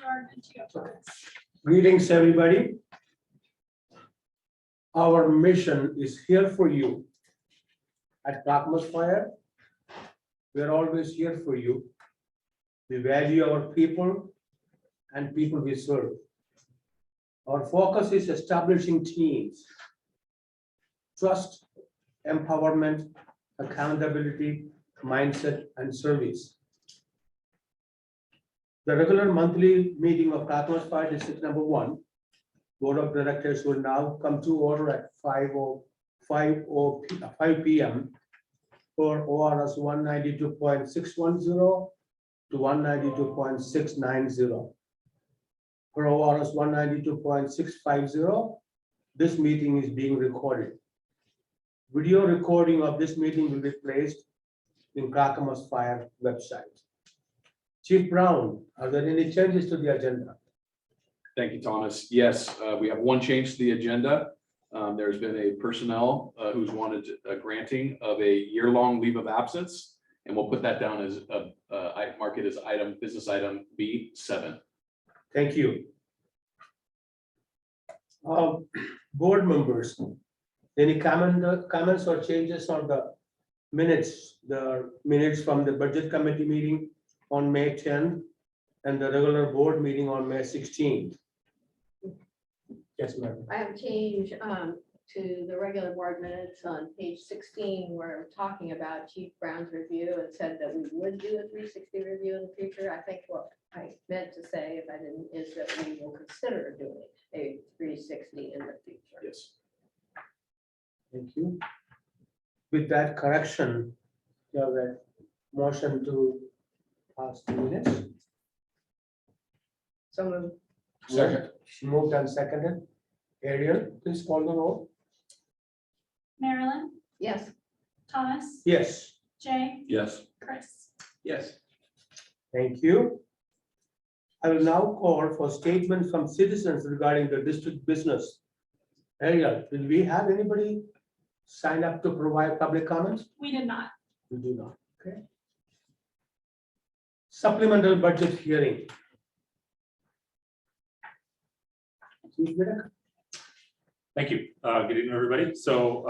Department, you have comments. Greetings, everybody. Our mission is here for you. At Clackamas Fire, we are always here for you. We value our people and people we serve. Our focus is establishing teams, trust, empowerment, accountability, mindset, and service. The regular monthly meeting of Clackamas Fire District number 1, Board of Directors will now come to order at 5 p.m. for ORS 192.610 to 192.690. For ORS 192.650, this meeting is being recorded. Video recording of this meeting will be placed in Clackamas Fire website. Chief Brown, are there any changes to the agenda? Thank you, Thomas. Yes, we have one change to the agenda. There's been a personnel who's wanted a granting of a year-long leave of absence, and we'll put that down as I mark it as business item B7. Thank you. Board members, any comments or changes on the minutes from the budget committee meeting on May 10th and the regular board meeting on May 16th? Yes, ma'am. I have a change to the regular board minutes on page 16, where we're talking about Chief Brown's review and said that we would do a 360 review in the future. I think what I meant to say, if I didn't, is that we will consider doing a 360 in the future. Yes. Thank you. With that correction, you have a motion to pass the minutes. So moved. Second. Moved and seconded. Ariel, please call the roll. Marilyn, Yes. Thomas, Yes, Jay, Yes. Chris. Yes. thank you. I will now call for statements from citizens regarding the district business. Ariel, did we have anybody sign up to provide public comments? We did not. We do not, okay. Supplemental budget hearing. Chief Vidak? Thank you. Good evening, everybody. So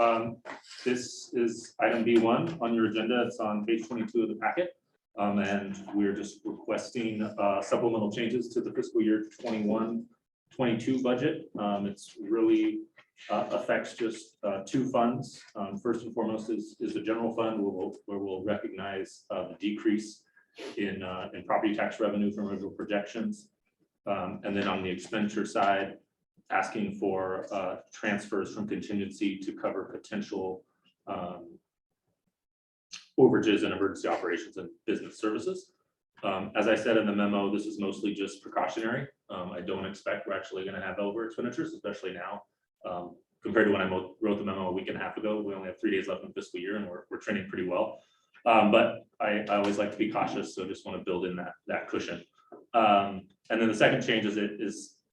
this is item B1 on your agenda. It's on page 22 of the packet. And we're just requesting supplemental changes to the fiscal year 21-22 budget. It's really affects just two funds. First and foremost is the general fund where we'll recognize the decrease in property tax revenue from original projections. And then on the expenditure side, asking for transfers from contingency to cover potential overages in emergency operations and business services. As I said in the memo, this is mostly just precautionary. I don't expect we're actually going to have over expenditures, especially now. Compared to when I wrote the memo a week and a half ago, we only have 3 days left in the fiscal year and we're trending pretty well. But I always like to be cautious, so just want to build in that cushion. And then the second change is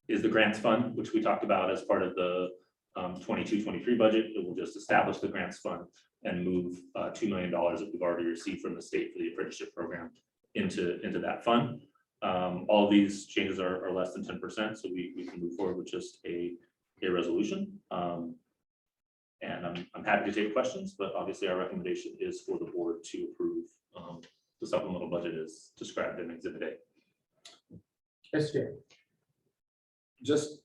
the grants fund, which we talked about as part of the 22-23 budget. It will just establish the grants fund and move $2 million that we've already received from the state for the apprenticeship program into that fund. All of these changes are less than 10%, so we can move forward with just a resolution. And I'm happy to take questions, but obviously our recommendation is for the board to approve the supplemental budget as described in Exhibit A. Yes, Jay. Just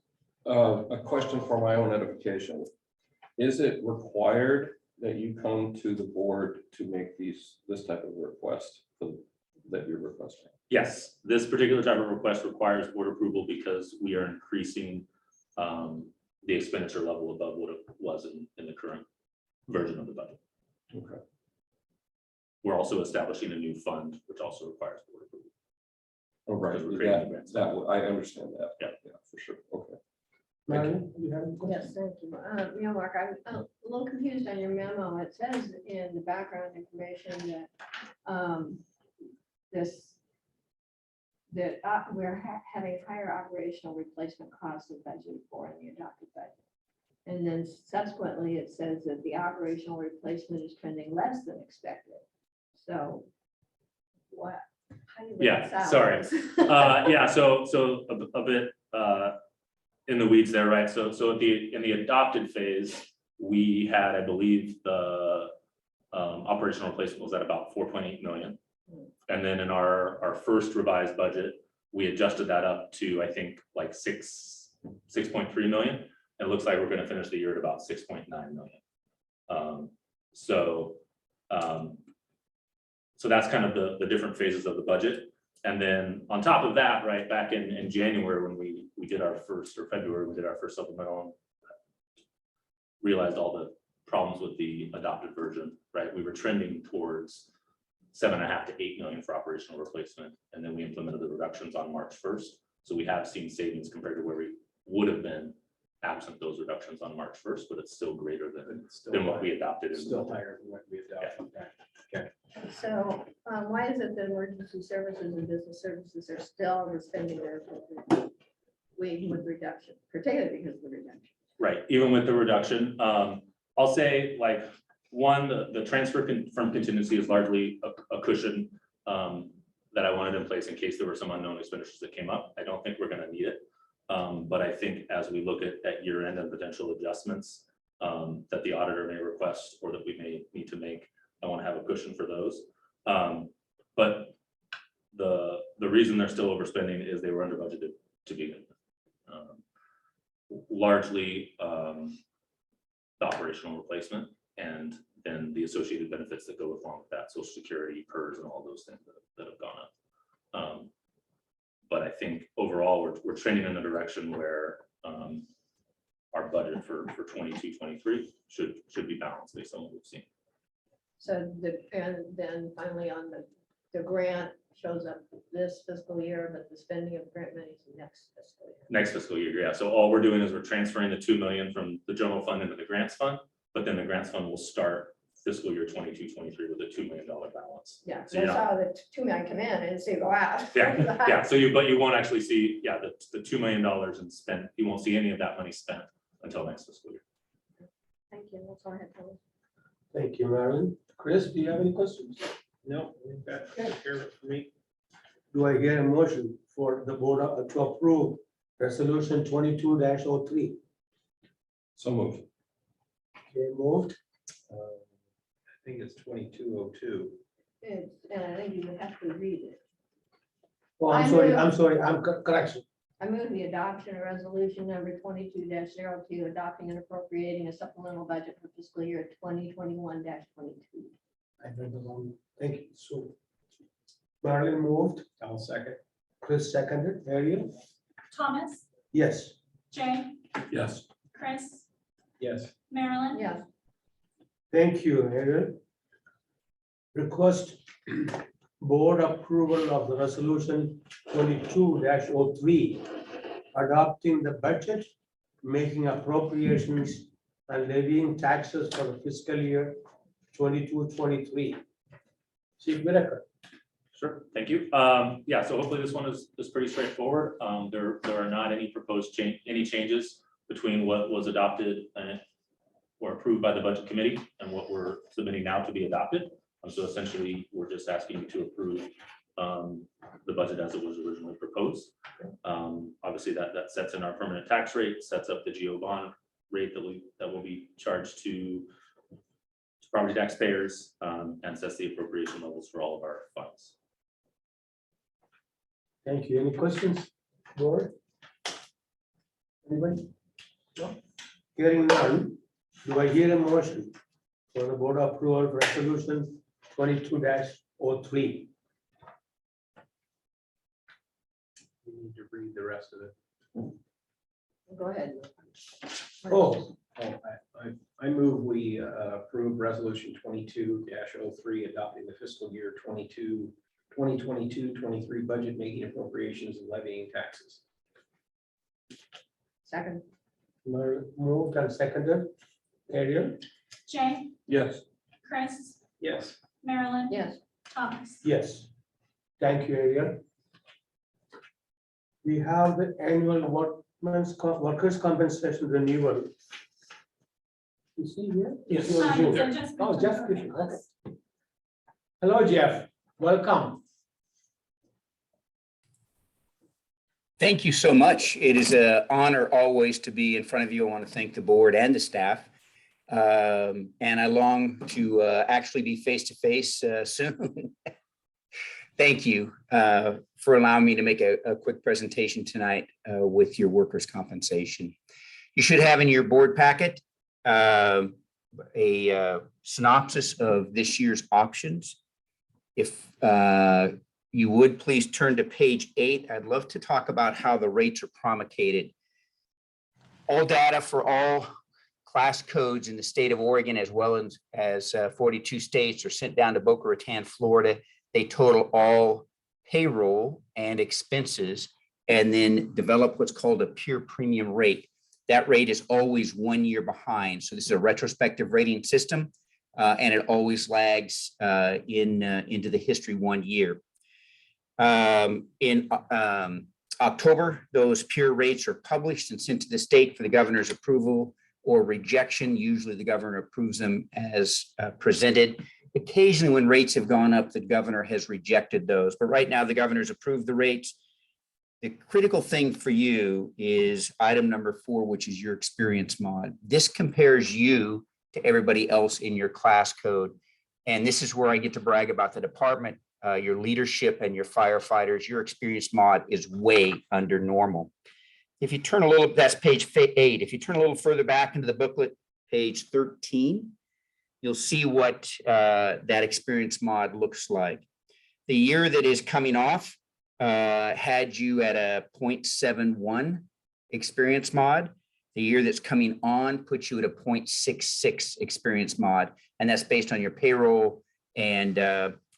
a question for my own edification. Is it required that you come to the board to make this type of request that you're requesting? Yes, this particular type of request requires board approval because we are increasing the expenditure level above what it was in the current version of the budget. Okay. We're also establishing a new fund, which also requires board approval. All right. Because we're creating the grants. I understand that. Yeah. Yeah, for sure. Okay. Marilyn, you have any Yes, questions? thank you. Mark, I'm a little confused on your memo. It says in the background information that we're having higher operational replacement costs than budgeted for in the adopted budget. And then subsequently, it says that the operational replacement is trending less than expected. So How do you Yeah, reconcile sorry. those? Yeah, so a bit in the weeds there, right? So in the adopted phase, we had, I believe, the operational replacement was at about 4.8 million. And then in our first revised budget, we adjusted that up to, I think, like 6.3 million. It looks like we're gonna finish the year at about 6.9 million. So that's kind of the different phases of the budget. And then on top of that, right, back in January, when we did our first, or February, we did our first supplemental, realized all the problems with the adopted version, right? We were trending towards 7.5 to 8 million for operational replacement. And then we implemented the reductions on March 1st. So we have seen savings compared to where we would have been absent those reductions on March 1st, but it's still greater than what we adopted. in- Still higher than what we adopted. Okay. So why is it that emergency services and business services are still overspending their appropriate wage with reduction, particularly because of the reduction? Right, even with the reduction, I'll say like, one, the transfer from contingency is largely a cushion that I wanted in place in case there were some unknown expenditures that came up. I don't think we're gonna need it. But I think as we look at year end and potential adjustments that the auditor may request or that we may need to make, I want to have a cushion for those. But the reason they're still overspending is they were under budgeted to begin with. Largely the operational replacement and then the associated benefits that go along with that, Social Security, PERS, and all those things that have gone up. But I think overall, we're trending in a direction where our budget for 22-23 should be balanced based on what we've seen. So and then finally on the grant shows up this fiscal year, but the spending of grant money is next fiscal year. Next fiscal year, yeah. So all we're doing is we're transferring the 2 million from the general fund into the grants fund, but then the grants fund will start fiscal year 22-23 with a $2 million balance. Yeah, So so I you're not- saw the 2 million come in and see go out. Yeah. So but you won't actually see, the $2 million in spent, you won't see any of that money spent until next fiscal year. Thank you, that's all I had. Thomas. Thank you, Marilyn. Chris, do you have any questions? No, that's care of it for me. Do I hear a motion for the board to approve resolution 22-03? So moved. Okay, moved. I think it's 2202. And I think you would have to read it. Oh, I I'm sorry, correction. I move the adoption of resolution number 22-02, adopting and appropriating a supplemental budget for fiscal year 2021-22. I read the wrong, thank you. So Marilyn moved, I'll second. Chris seconded, Ariel? Thomas, Yes. Jay, Yes. Chris, Yes. Marilyn. Yes, Thank you, Ariel. Request board approval of the resolution 22-03, adopting the budget, making appropriations and levying taxes for the fiscal year 22-23. Chief Whitaker. Sure, thank you. Yeah, so hopefully this one is pretty straightforward. There are not any proposed any changes between what was adopted or approved by the budget committee and what we're submitting now to be adopted. So essentially, we're just asking you to approve the budget as it was originally proposed. Obviously, that sets in our permanent tax rate, sets up the GO bond rate that will be charged to property taxpayers, and sets the appropriation levels for all of our funds. Thank you. Any questions, board? Anybody? No? Hearing none, do I hear a motion for the board approval for resolution 22-03? You need to read the rest of it. go ahead. Oh, I move we approve resolution 22-03, adopting the fiscal year 2022-23 budget, making appropriations and levying taxes. Second, moved and seconded. Ariel? Jay, Yes. Chris, Yes. Marilyn. yes, Thomas. Yes. Thank you, Ariel. We have the annual workers' compensation renewal. Is he here? Yes. He on Zoom. So just Oh, mention Jeff her Griffin, request. Hello, Jeff. Welcome. Thank you so much. It is an honor always to be in front of you. I want to thank the board and the staff. And I long to actually be face-to-face soon. Thank you for allowing me to make a quick presentation tonight with your workers' compensation. You should have in your board packet a synopsis of this year's options. If you would please turn to page 8. I'd love to talk about how the rates are promulgated. All data for all class codes in the state of Oregon, as well as 42 states, are sent down to Boca Raton, Florida. They total all payroll and expenses and then develop what's called a pure premium rate. That rate is always 1 year behind. So this is a retrospective rating system, and it always lags into the history 1 year. In October, those pure rates are published and sent to the state for the governor's approval or rejection. Usually the governor approves them as presented. Occasionally when rates have gone up, the governor has rejected those. But right now the governor's approved the rates. The critical thing for you is item number 4, which is your experience mod. This compares you to everybody else in your class code. And this is where I get to brag about the department, your leadership and your firefighters. Your experience mod is way under normal. If you turn a little, that's page 8. If you turn a little further back into the booklet, page 13, you'll see what that experience mod looks like. The year that is coming off had you at a 0.71 experience mod. The year that's coming on puts you at a 0.66 experience mod, and that's based on your payroll and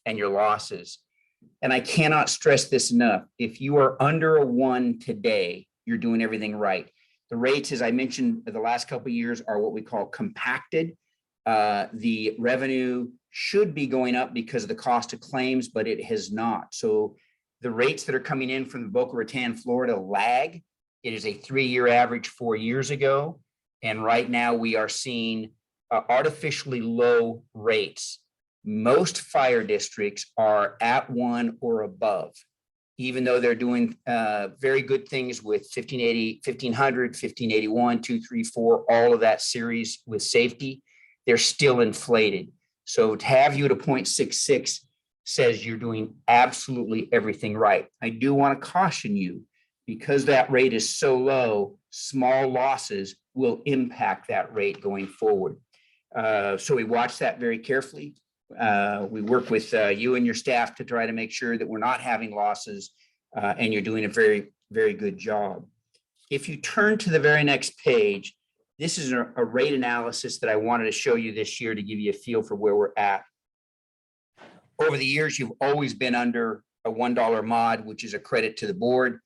your losses. And I cannot stress this enough. If you are under a 1 today, you're doing everything right. The rates, as I mentioned, the last couple of years are what we call compacted. The revenue should be going up because of the cost of claims, but it has not. So the rates that are coming in from the Boca Raton, Florida lag. It is a 3-year average 4 years ago. And right now we are seeing artificially low rates. Most fire districts are at 1 or above, even though they're doing very good things with 1580, 1500, 1581, 234, all of that series with safety, they're still inflated. So to have you at a 0.66 says you're doing absolutely everything right. I do want to caution you, because that rate is so low, small losses will impact that rate going forward. So we watch that very carefully. We work with you and your staff to try to make sure that we're not having losses, and you're doing a very, very good job. If you turn to the very next page, this is a rate analysis that I wanted to show you this year to give you a feel for where we're at. Over the years, you've always been under a $1 mod, which is a credit to the board,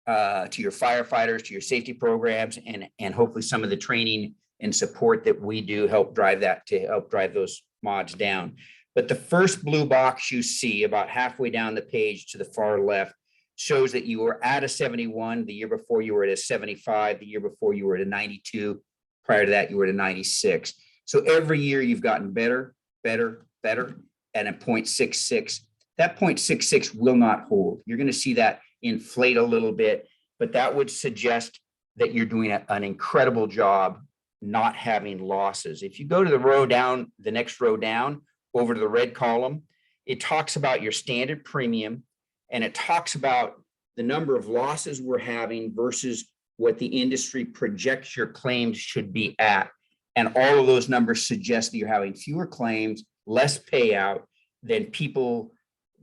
to your firefighters, to your safety programs, and hopefully some of the training and support that we do help drive that, to help drive those mods down. But the first blue box you see about halfway down the page to the far left shows that you were at a 71. The year before you were at a 75. The year before you were at a 92. Prior to that, you were at a 96. So every year you've gotten better, better, better, and a 0.66. That 0.66 will not hold. You're going to see that inflate a little bit, but that would suggest that you're doing an incredible job not having losses. If you go to the row down, the next row down, over to the red column, it talks about your standard premium, and it talks about the number of losses we're having versus what the industry projects your claims should be at. And all of those numbers suggest that you're having fewer claims, less payout than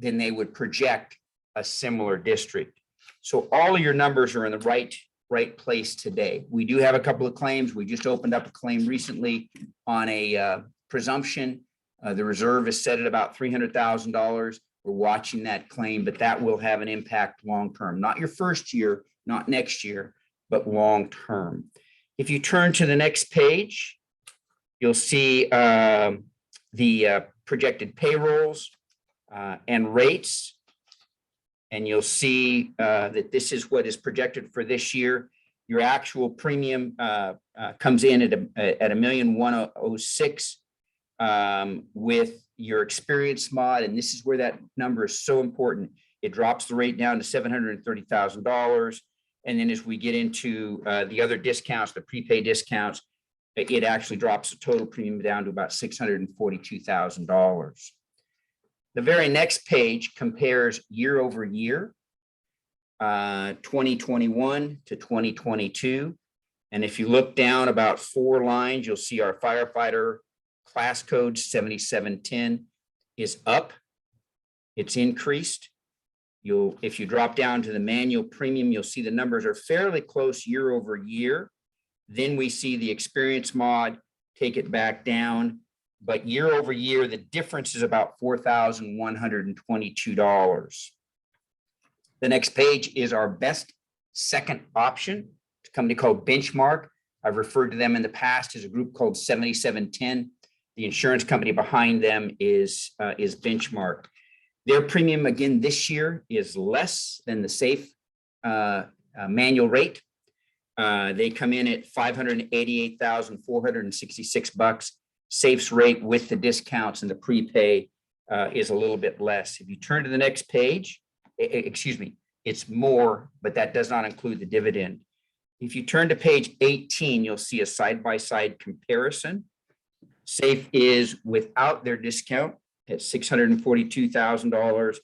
they would project a similar district. So all of your numbers are in the right place today. We do have a couple of claims. We just opened up a claim recently on a presumption. The reserve is set at about $300,000. We're watching that claim, but that will have an impact long-term. Not your first year, not next year, but long-term. If you turn to the next page, you'll see the projected payrolls and rates. And you'll see that this is what is projected for this year. Your actual premium comes in at $1,106,000 with your experience mod, and this is where that number is so important. It drops the rate down to $730,000. And then as we get into the other discounts, the prepaid discounts, it actually drops the total premium down to about $642,000. The very next page compares year over year, 2021 to 2022. And if you look down about 4 lines, you'll see our firefighter class code 7710 is up. It's increased. If you drop down to the manual premium, you'll see the numbers are fairly close year over year. Then we see the experience mod take it back down. But year over year, the difference is about $4,122. The next page is our best second option. It's a company called Benchmark. I've referred to them in the past as a group called 7710. The insurance company behind them is Benchmark. Their premium again this year is less than the SAFE manual rate. They come in at $588,466. SAFE's rate with the discounts and the prepay is a little bit less. If you turn to the next page, excuse me, it's more, but that does not include the dividend. If you turn to page 18, you'll see a side-by-side comparison. SAFE is without their discount at $642,000,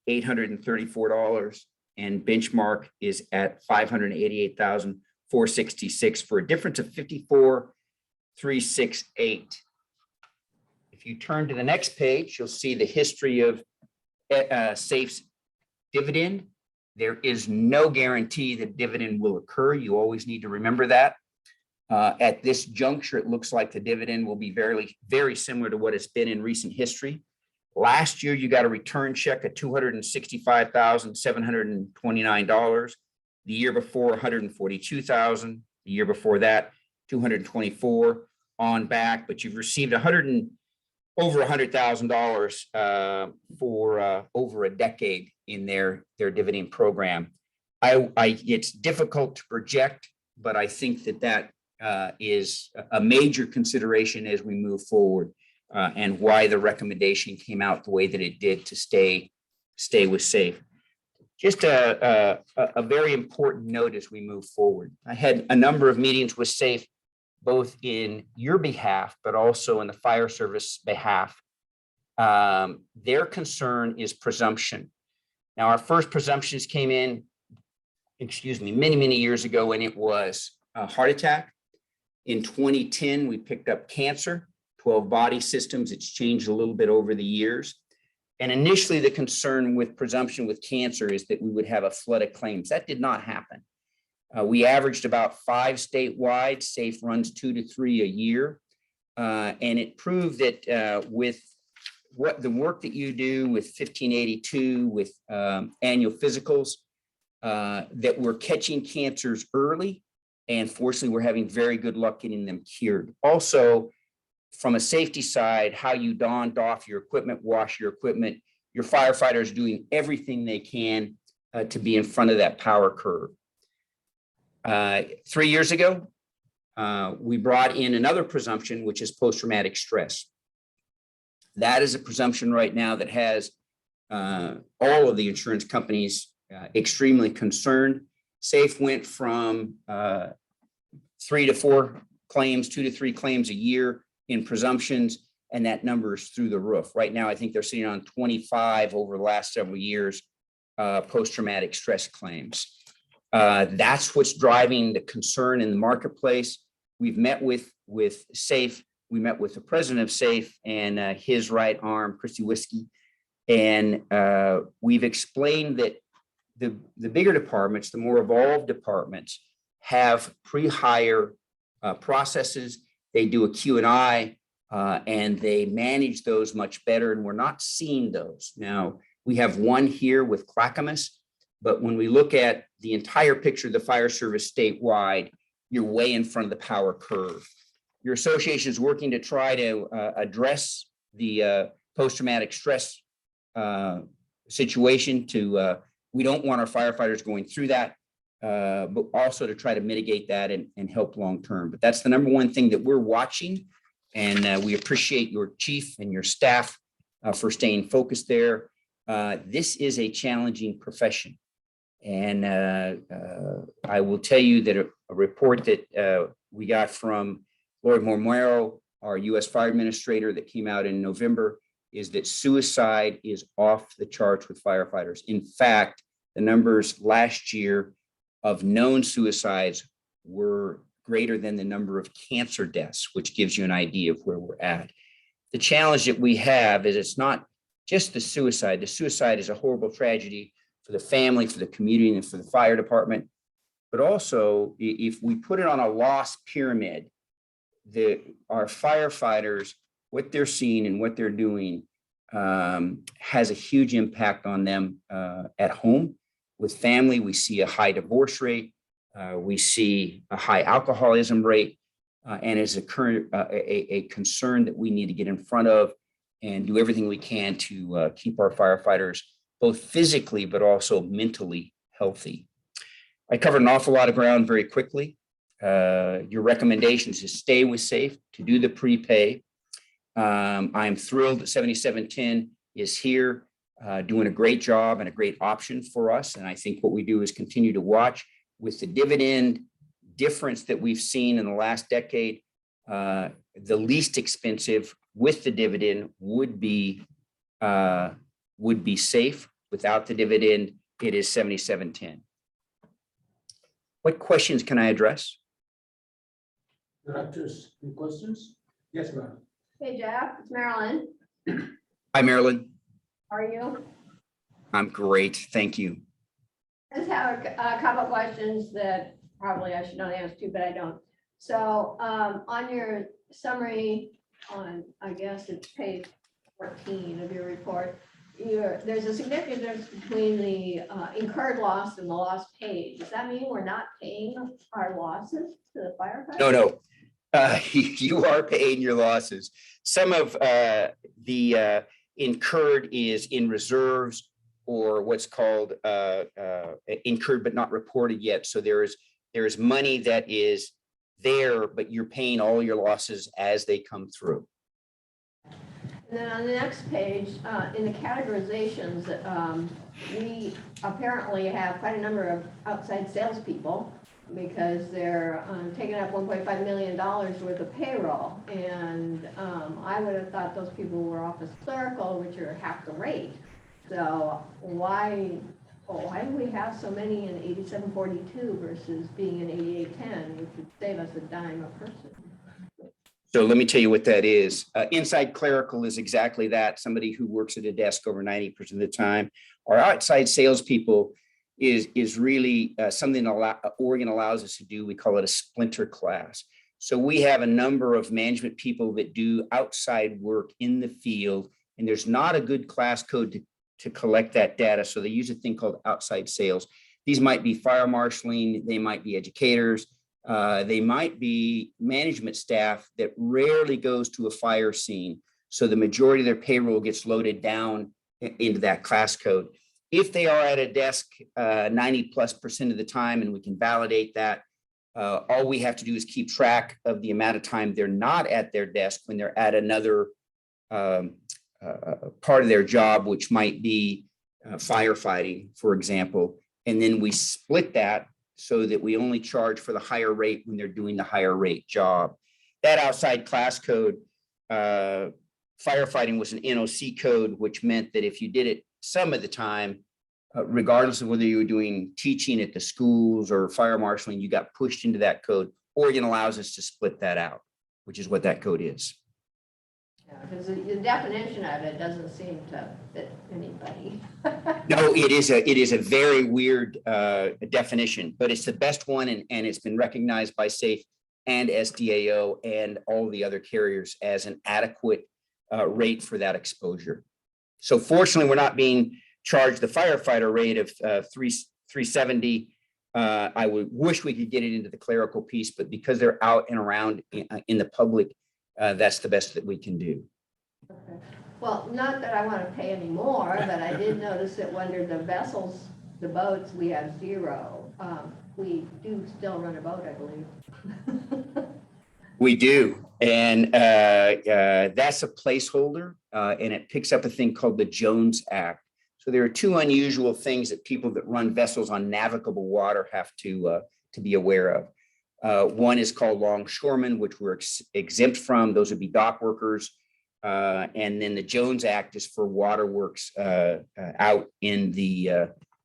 $834, and Benchmark is at $588,466 for a difference of $54,368. If you turn to the next page, you'll see the history of SAFE's dividend. There is no guarantee that dividend will occur. You always need to remember that. At this juncture, it looks like the dividend will be very, very similar to what it's been in recent history. Last year, you got a return check of $265,729. The year before, $142,000. The year before that, $224,000 on back. But you've received over $100,000 for over a decade in their dividend program. It's difficult to project, but I think that is a major consideration as we move forward, and why the recommendation came out the way that it did to stay with SAFE. Just a very important note as we move forward. I had a number of meetings with SAFE, both in your behalf, but also in the fire service behalf. Their concern is presumption. Now, our first presumptions came in, many, many years ago, and it was a heart attack. In 2010, we picked up cancer, 12 body systems. It's changed a little bit over the years. And initially, the concern with presumption with cancer is that we would have a flood of claims. That did not happen. We averaged about 5 statewide. SAFE runs 2 to 3 a year. And it proved that with what the work that you do with 1582, with annual physicals, that we're catching cancers early. And fortunately, we're having very good luck getting them cured. Also, from a safety side, how you don, doff your equipment, wash your equipment, your firefighters doing everything they can to be in front of that power curve. 3 years ago, we brought in another presumption, which is post-traumatic stress. That is a presumption right now that has all of the insurance companies extremely concerned. SAFE went from 3 to 4 claims, 2 to 3 claims a year in presumptions, and that number is through the roof. Right now, I think they're sitting on 25 over the last several years, post-traumatic stress claims. That's what's driving the concern in the marketplace. We've met with SAFE. We met with the president of SAFE and his right arm, Christy Whiskey. And we've explained that the bigger departments, the more evolved departments, have pre-hire processes. They do a Q&I and they manage those much better. And we're not seeing those. Now, we have one here with Clackamas, but when we look at the entire picture of the fire service statewide, you're way in front of the power curve. Your association is working to try to address the post-traumatic stress situation. We don't want our firefighters going through that, but also to try to mitigate that and help long-term. But that's the number one thing that we're watching. And we appreciate your chief and your staff for staying focused there. This is a challenging profession. And I will tell you that a report that we got from Lord Mormero, our U.S. Fire Administrator, that came out in November, is that suicide is off the charts with firefighters. In fact, the numbers last year of known suicides were greater than the number of cancer deaths, which gives you an idea of where we're at. The challenge that we have is it's not just the suicide. The suicide is a horrible tragedy for the family, for the community, and for the fire department. But also, if we put it on a loss pyramid, our firefighters, what they're seeing and what they're doing has a huge impact on them at home. With family, we see a high divorce rate. We see a high alcoholism rate, and is a concern that we need to get in front of and do everything we can to keep our firefighters both physically but also mentally healthy. I covered an awful lot of ground very quickly. Your recommendations is stay with SAFE, to do the prepay. I'm thrilled that 7710 is here, doing a great job and a great option for us. And I think what we do is continue to watch. With the dividend difference that we've seen in the last decade, the least expensive with the dividend would be SAFE. Without the dividend, it is 7710. What questions can I address? Directors, any questions? Yes, ma'am. Hey, Jeff, it's Marilyn. Hi, Marilyn. How are you? I'm great. Thank you. I just have a couple of questions that probably I should know the answer to, but I don't. So on your summary on, I guess it's page 14 of your report, there's a significant difference between the incurred loss and the loss paid. Does that mean we're not paying our losses to the firefighters? No. You are paying your losses. Some of the incurred is in reserves, or what's called incurred but not reported yet. So there's money that is there, but you're paying all your losses as they come through. And then on the next page, in the categorizations, we apparently have quite a number of outside salespeople because they're taking up $1.5 million worth of payroll. And I would have thought those people were office clerical, which are half the rate. So why do we have so many in 8742 versus being in 8810, which would save us a dime a person? So let me tell you what that is. Inside clerical is exactly that, somebody who works at a desk over 90% of the time. Our outside salespeople is really something Oregon allows us to do. We call it a splinter class. So we have a number of management people that do outside work in the field, and there's not a good class code to collect that data. So they use a thing called outside sales. These might be fire marshaling, they might be educators, they might be management staff that rarely goes to a fire scene. So the majority of their payroll gets loaded down into that class code. If they are at a desk 90+% of the time, and we can validate that, all we have to do is keep track of the amount of time they're not at their desk when they're at another part of their job, which might be firefighting, for example. And then we split that so that we only charge for the higher rate when they're doing the higher rate job. That outside class code, firefighting was an NOC code, which meant that if you did it some of the time, regardless of whether you were doing teaching at the schools or fire marshaling, you got pushed into that code. Oregon allows us to split that out, which is what that code is. Yeah, because the definition of it doesn't seem to fit anybody. No, it is a very weird definition, but it's the best one, and it's been recognized by SAFE and SDAO and all the other carriers as an adequate rate for that exposure. So fortunately, we're not being charged the firefighter rate of $370. I would wish we could get it into the clerical piece, but because they're out and around in the public, that's the best that we can do. Okay. Well, not that I want to pay any more, but I did notice that under the vessels, the boats, we have zero. We do still run a boat, I believe. We do, and that's a placeholder, and it picks up a thing called the Jones Act. So there are two unusual things that people that run vessels on navigable water have to be aware of. One is called longshoremen, which we're exempt from. Those would be dock workers. And then the Jones Act is for waterworks out in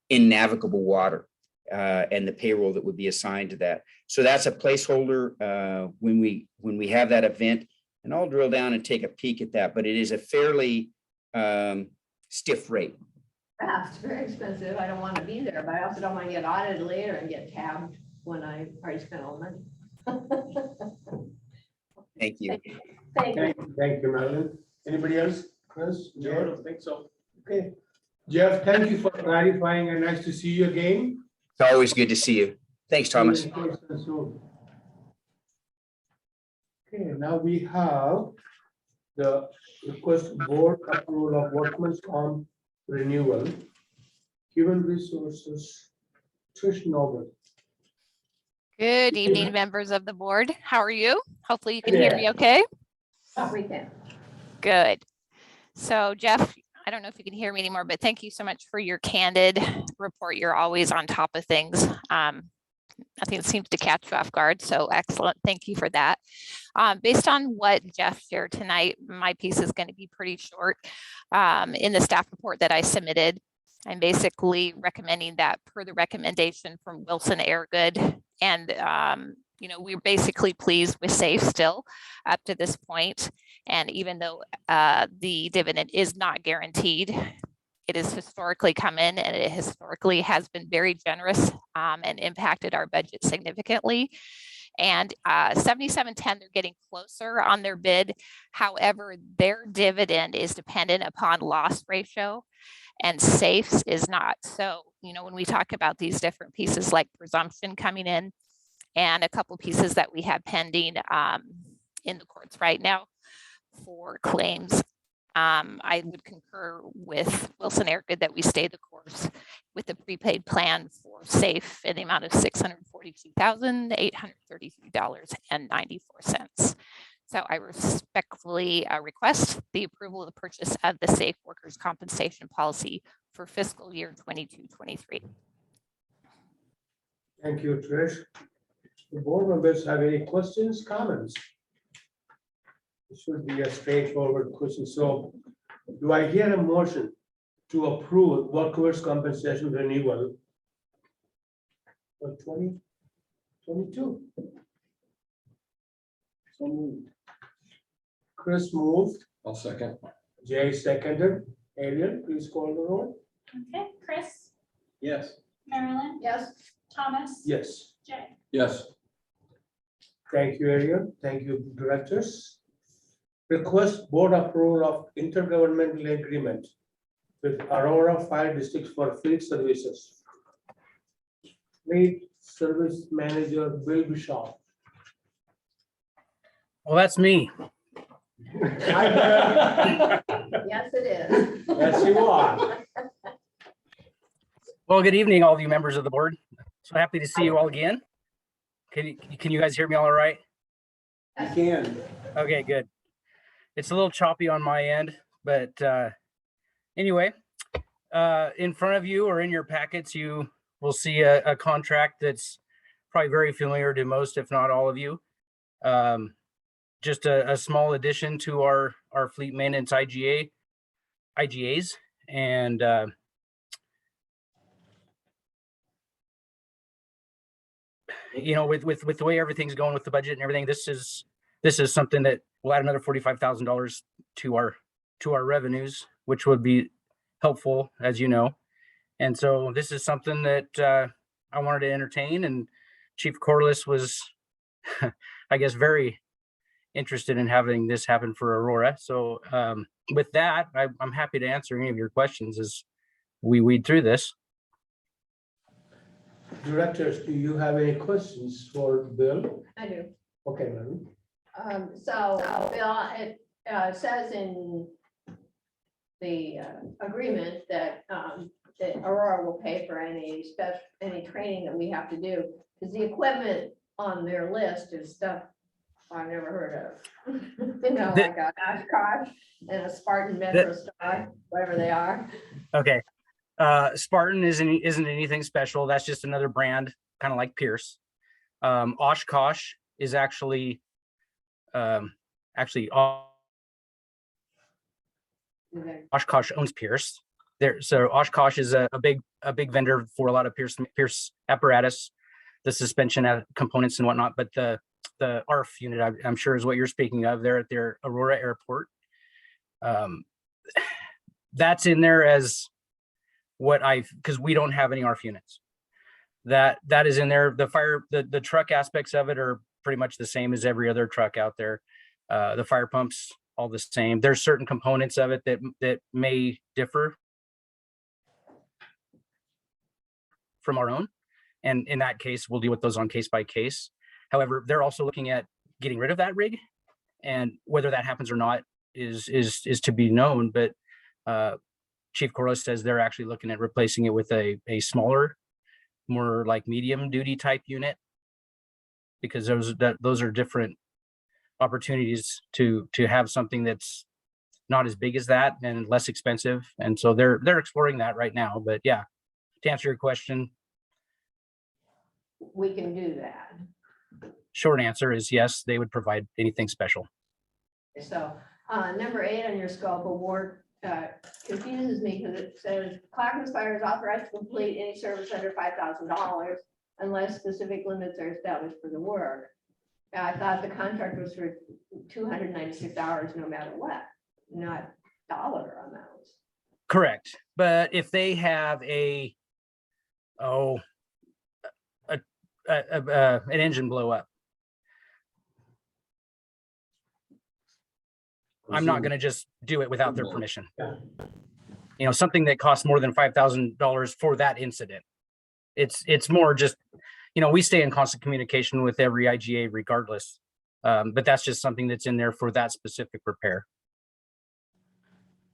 navigable water and the payroll that would be assigned to that. So that's a placeholder when we have that event, and I'll drill down and take a peek at that, but it is a fairly stiff rate. It's very expensive. I don't want to be there, but I also don't want to get audited later and get tabbed when I already spent all the money. Thank you. Thank you. Thank you, Madeline. Anybody else? Chris? No, I Jeff? don't think so. Okay. Jeff, thank you for clarifying and nice to see you again. It's always good to see you. Thanks, Thomas. Okay, now we have the request board approval of workman's comp renewal. Human resources, Trish Noble. Good evening, members of the board. How are you? Hopefully you can hear me okay. We can. Good. So Jeff, I don't know if you can hear me anymore, but thank you so much for your candid report. You're always on top of things. Nothing seems to catch you off guard. So excellent. Thank you for that. Based on what Jeff shared tonight, my piece is going to be pretty short. In the staff report that I submitted, I'm basically recommending that per the recommendation from Wilson Airgood. And, we're basically pleased with SAFE still up to this point. And even though the dividend is not guaranteed, it has historically come in and it historically has been very generous and impacted our budget significantly. And 7710, they're getting closer on their bid. However, their dividend is dependent upon loss ratio and SAFE's is not. So, when we talk about these different pieces like presumption coming in and a couple pieces that we have pending in the courts right now for claims, I would concur with Wilson Airgood that we stay the course with the prepaid plan for SAFE in the amount of $642,833.94. So I respectfully request the approval of the purchase of the SAFE workers' compensation policy for fiscal year 22-23. Thank you, Trish. The board members have any questions, comments? It should be a straightforward question. So do I hear a motion to approve workers' compensation renewal for 2022? So moved. Chris moved, I'll second. Jay seconded. Ariel, please call the roll. Okay, Chris, Yes. Marilyn, Yes. Thomas. Yes. Jay. Yes. Thank you, Ariel. Thank you, directors. Request board approval of intergovernmental agreement with Aurora Fire District for fleet services. Fleet service manager Bill Bishop. Well, that's me. Yes, it is. Yes, you are. Well, good evening, all of you members of the board. So happy to see you all again. Can you guys hear me all right? You can. Okay, good. It's a little choppy on my end, but anyway, in front of you or in your packets, you will see a contract that's probably very familiar to most, if not all of you. Just a small addition to our fleet maintenance IGAs, and with the way everything's going with the budget and everything, this is something that will add another $45,000 to our revenues, which would be helpful, as you know. And so this is something that I wanted to entertain, and Chief Corliss was, I guess, very interested in having this happen for Aurora. So with that, I'm happy to answer any of your questions as we weed through this. Directors, do you have any questions for Bill? I do. Okay, ma'am. So Bill, it says in the agreement that Aurora will pay for any training that we have to do, because the equipment on their list is stuff I've never heard of. Like a Oshkosh and a Spartan Metro Star, whatever they are. Okay, Spartan isn't anything special. That's just another brand, kind of like Pierce. Oshkosh is actually Oshkosh owns Pierce. So Oshkosh is a big vendor for a lot of Pierce apparatus, the suspension components and whatnot. But the ARF unit, I'm sure, is what you're speaking of. They're at their Aurora Airport. That's in there as because we don't have any ARF units. That is in there. The truck aspects of it are pretty much the same as every other truck out there. The fire pumps, all the same. There's certain components of it that may differ from our own. And in that case, we'll deal with those on case by case. However, they're also looking at getting rid of that rig, and whether that happens or not is to be known. But Chief Corliss says they're actually looking at replacing it with a smaller, more like medium duty type unit, because those are different opportunities to have something that's not as big as that and less expensive. And so they're exploring that right now. But yeah, to answer your question, We can do that. short answer is yes, they would provide anything special. So, number 8 on your scope award confuses me because it says Clackamas Fire is authorized to complete any service under $5,000 unless specific limits are established for the work. I thought the contract was for 296 hours no matter what, not dollar amounts. Correct. But if they have an engine blow up, I'm not going to just do it without their permission. You know, something that costs more than $5,000 for that incident. It's more just, you know, we stay in constant communication with every IGA regardless. But that's just something that's in there for that specific repair.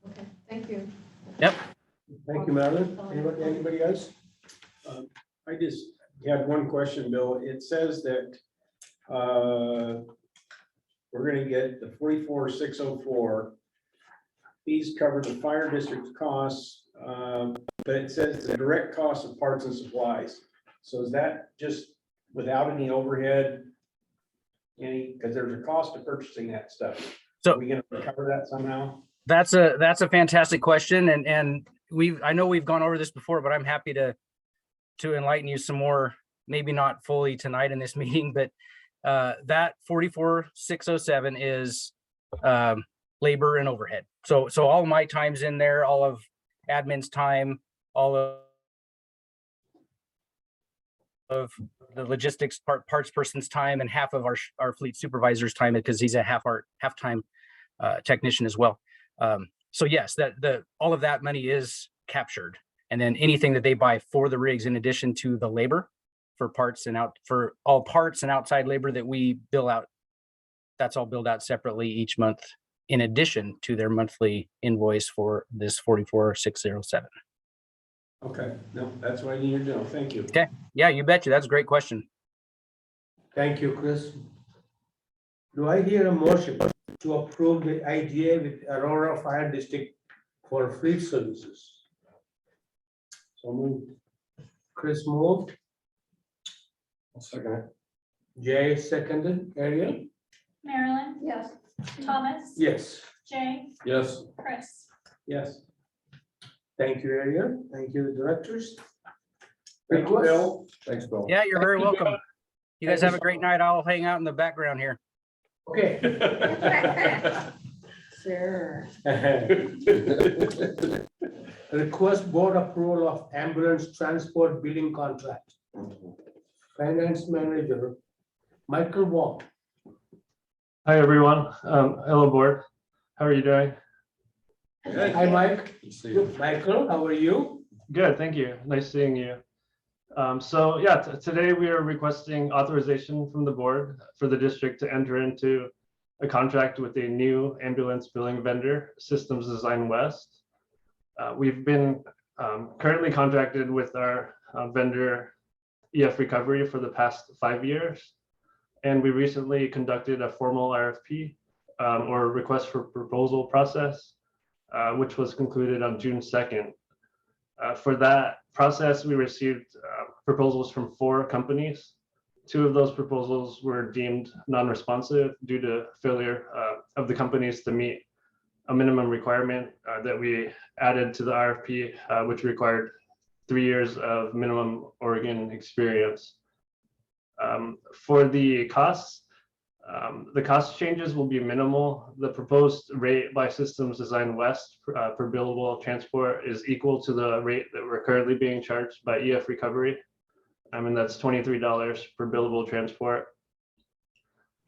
Okay, thank you. Yep. Thank you, Marilyn. Anybody else? I just had one question, Bill. It says that we're gonna get the 44,604. These cover the fire district's costs, but it says the direct cost of parts and supplies. So is that just without any overhead? Because there's a cost of purchasing that stuff. So are we gonna cover that somehow? That's a fantastic question. And I know we've gone over this before, but I'm happy to enlighten you some more, maybe not fully tonight in this meeting, but that 44,607 is labor and overhead. So all my time's in there, all of admin's time, all of the logistics parts person's time, and half of our fleet supervisor's time, because he's a half-time technician as well. So yes, all of that money is captured, and then anything that they buy for the rigs, in addition to the labor for parts and for all parts and outside labor that we bill out, that's all billed out separately each month, in addition to their monthly invoice for this 44,607. Okay, no, that's what I needed to know. Thank you. Okay. Yeah, you betcha. That's a great question. Thank you, Chris. Do I hear a motion to approve the IGA with Aurora Fire District for fleet services? So moved. Chris moved, I'll second it. Jay seconded, Ariel? Marilyn, Yes. Thomas, Yes. Jay, Yes. Chris. Yes. Thank you, Ariel. Thank you, directors. Thank you, Bill. Thanks, Bill. Yeah, you're very welcome. You guys have a great night. I'll hang out in the background here. Okay. Sure. Request board approval of ambulance transport billing contract. Finance manager, Michael Wong. Hi, everyone. Hello, board. How are you doing? Hi, Mike. Good to see you. Michael, how are you? Good, thank you. Nice seeing you. So yeah, today we are requesting authorization from the board for the district to enter into a contract with a new ambulance billing vendor, Systems Design West. We've been currently contracted with our vendor, EF Recovery, for the past 5 years. And we recently conducted a formal RFP or request for proposal process, which was concluded on June 2nd. For that process, we received proposals from 4 companies. 2 of those proposals were deemed non-responsive due to failure of the companies to meet a minimum requirement that we added to the RFP, which required 3 years of minimum Oregon experience. For the costs, the cost changes will be minimal. The proposed rate by Systems Design West for billable transport is equal to the rate that we're currently being charged by EF Recovery. That's $23 per billable transport.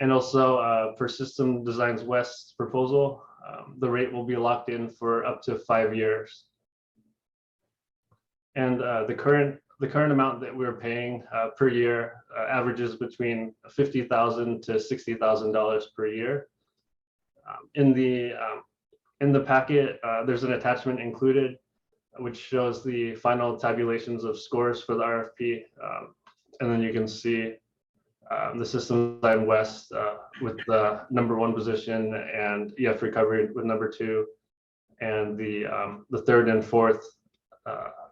And also for System Designs West's proposal, the rate will be locked in for up to 5 years. And the current amount that we're paying per year averages between $50,000 to $60,000 per year. In the packet, there's an attachment included which shows the final tabulations of scores for the RFP. And then you can see the System Design West with the #1 position and EF Recovery with #2, and the 3rd and 4th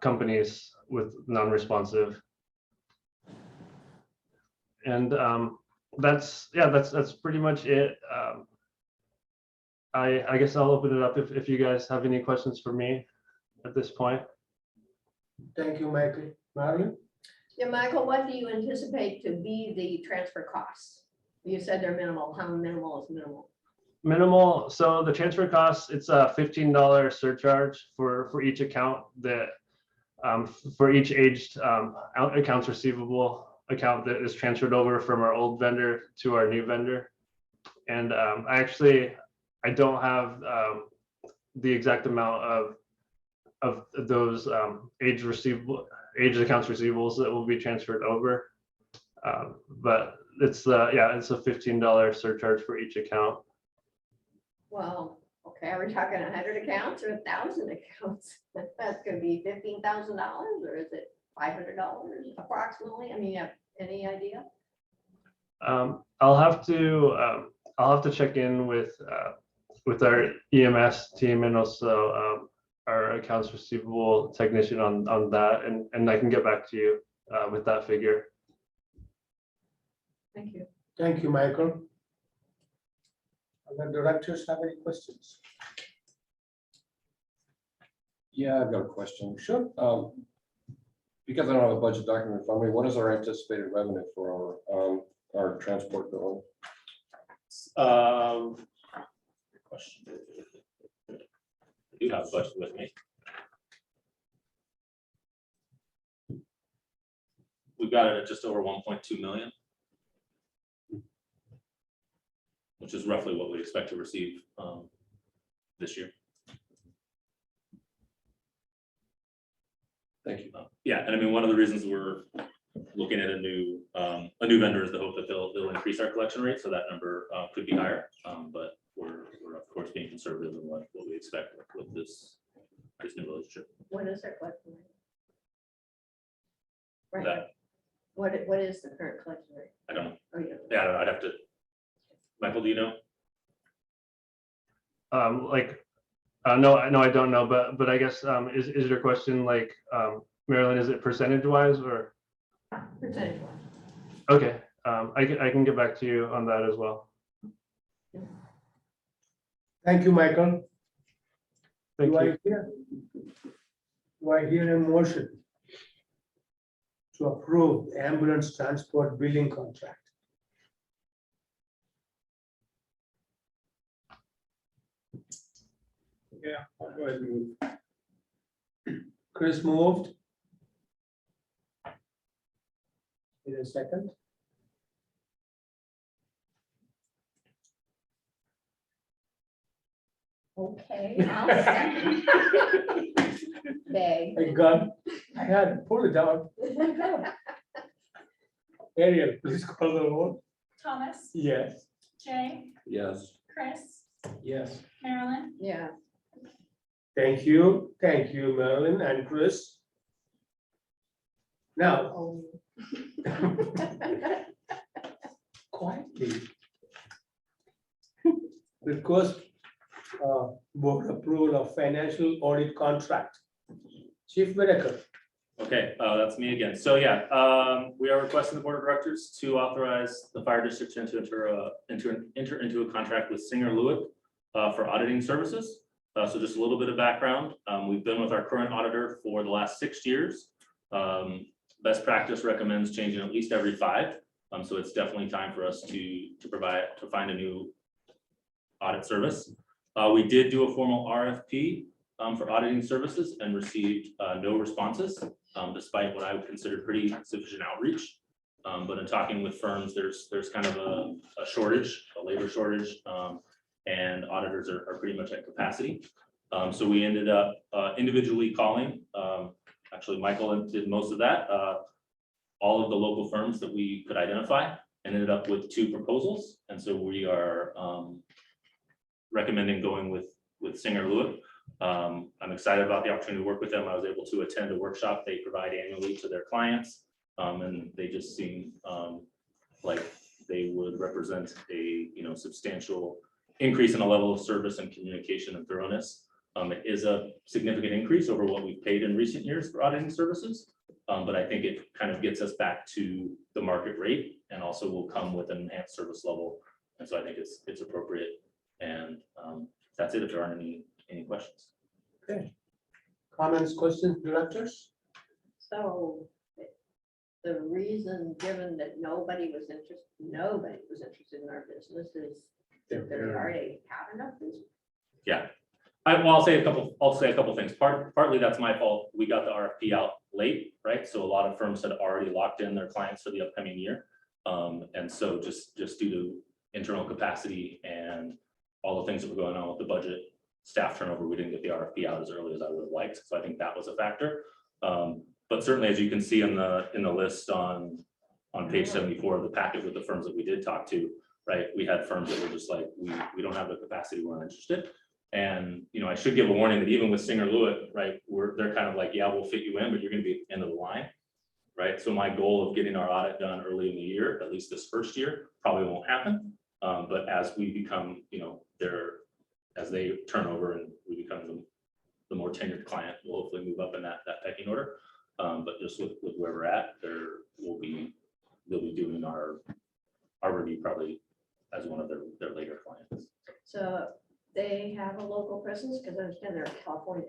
companies with non-responsive. And that's pretty much it. I guess I'll open it up if you guys have any questions for me at this point. Thank you, Michael. Marilyn? Yeah, Michael, what do you anticipate to be the transfer costs? You said they're minimal. How minimal is minimal? Minimal. So the transfer costs, it's a $15 surcharge for each account that for each aged accounts receivable account that is transferred over from our old vendor to our new vendor. And I don't have the exact amount of those aged accounts receivables that will be transferred over. But it's a $15 surcharge for each account. Well, okay, are we talking 100 accounts or 1,000 accounts? That's gonna be $15,000, or is it $500 approximately? I mean, you have any idea? I'll have to check in with our EMS team and also our accounts receivable technician on that, and I can get back to you with that figure. Thank you. Thank you, Michael. Other directors have any questions? Yeah, I've got a question. Sure. Because I don't have a budget document in front of me, what is our anticipated revenue for our transport bill? Good question. I do have a budget with me. We've got it at just over 1.2 million, which is roughly what we expect to receive this year. Thank you. Yeah, and I mean, one of the reasons we're looking at a new vendor is the hope that they'll increase our collection rate, so that number could be higher. But we're of course being conservative in what we expect with this new relationship. What is their collection rate? Right. That- What is the current collection rate? I don't know. Oh, yeah. Yeah, I'd have to. Michael, do you know? No, I don't know, but I guess is your question like Marilyn, is it percentage wise or? Percentage wise. Okay, I can get back to you on that as well. Thank you, Michael. Thank you. Do I hear a motion to approve the ambulance transport billing contract? Yeah, I'll go ahead and move. Chris moved. In a second. Okay. I'll second. Beg. I had to pull it out. Ariel, please call the roll. Thomas, Yes. Jay, Yes. Chris, Yes. Marilyn, Yeah. Thank you, Marilyn and Chris. Now, Oh. quietly. Request board approval of financial audit contract. Chief Whitaker. Okay, that's me again. So yeah, we are requesting the board of directors to authorize the fire district to enter into a contract with Singer Lewitt for auditing services. So just a little bit of background. We've been with our current auditor for the last 6 years. Best practice recommends changing at least every 5. So it's definitely time for us to find a new audit service. We did do a formal RFP for auditing services and received no responses, despite what I would consider pretty sufficient outreach. But in talking with firms, there's kind of a shortage, a labor shortage, and auditors are pretty much at capacity. So we ended up individually calling. Actually, Michael did most of that. All of the local firms that we could identify and ended up with 2 proposals. And so we are recommending going with Singer Lewitt. I'm excited about the opportunity to work with them. I was able to attend a workshop they provide annually to their clients. And they just seem like they would represent a substantial increase in the level of service and communication and thoroughness. It is a significant increase over what we've paid in recent years for auditing services. But I think it kind of gets us back to the market rate and also will come with an enhanced service level. And so I think it's appropriate. And that's it if there aren't any questions. Okay. Comments, questions, directors? So the reason given that nobody was interested in our business is that they already have enough business. Yeah. I'll say a couple things. Partly that's my fault. We got the RFP out late, right? So a lot of firms had already locked in their clients for the upcoming year. And so just due to internal capacity and all the things that were going on with the budget, staff turnover, we didn't get the RFP out as early as I would have liked. So I think that was a factor. But certainly, as you can see in the list on page 74 of the packet with the firms that we did talk to, right? We had firms that were just like, we don't have the capacity, we're not interested. And I should give a warning that even with Singer Lewitt, right, they're kind of like, yeah, we'll fit you in, but you're going to be at the end of the line, right? So my goal of getting our audit done early in the year, at least this first year, probably won't happen. But as we become, as they turn over and we become the more tenured client, we'll hopefully move up in that pecking order. But just with where we're at, they'll be doing our review probably as one of their later clients. So they have a local presence because I understand they're in California.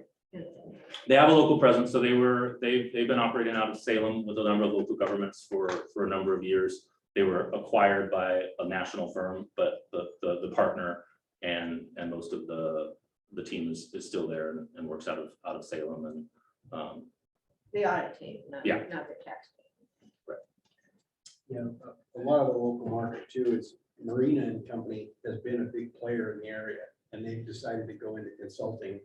They have a local presence, so they've been operating out of Salem with a number of local governments for a number of years. They were acquired by a national firm, but the partner and most of the team is still there and works out of Salem and The audit team, not the Yeah. tax team. Yeah, a lot of the local market too is Marina and Company has been a big player in the area, and they've decided to go into consulting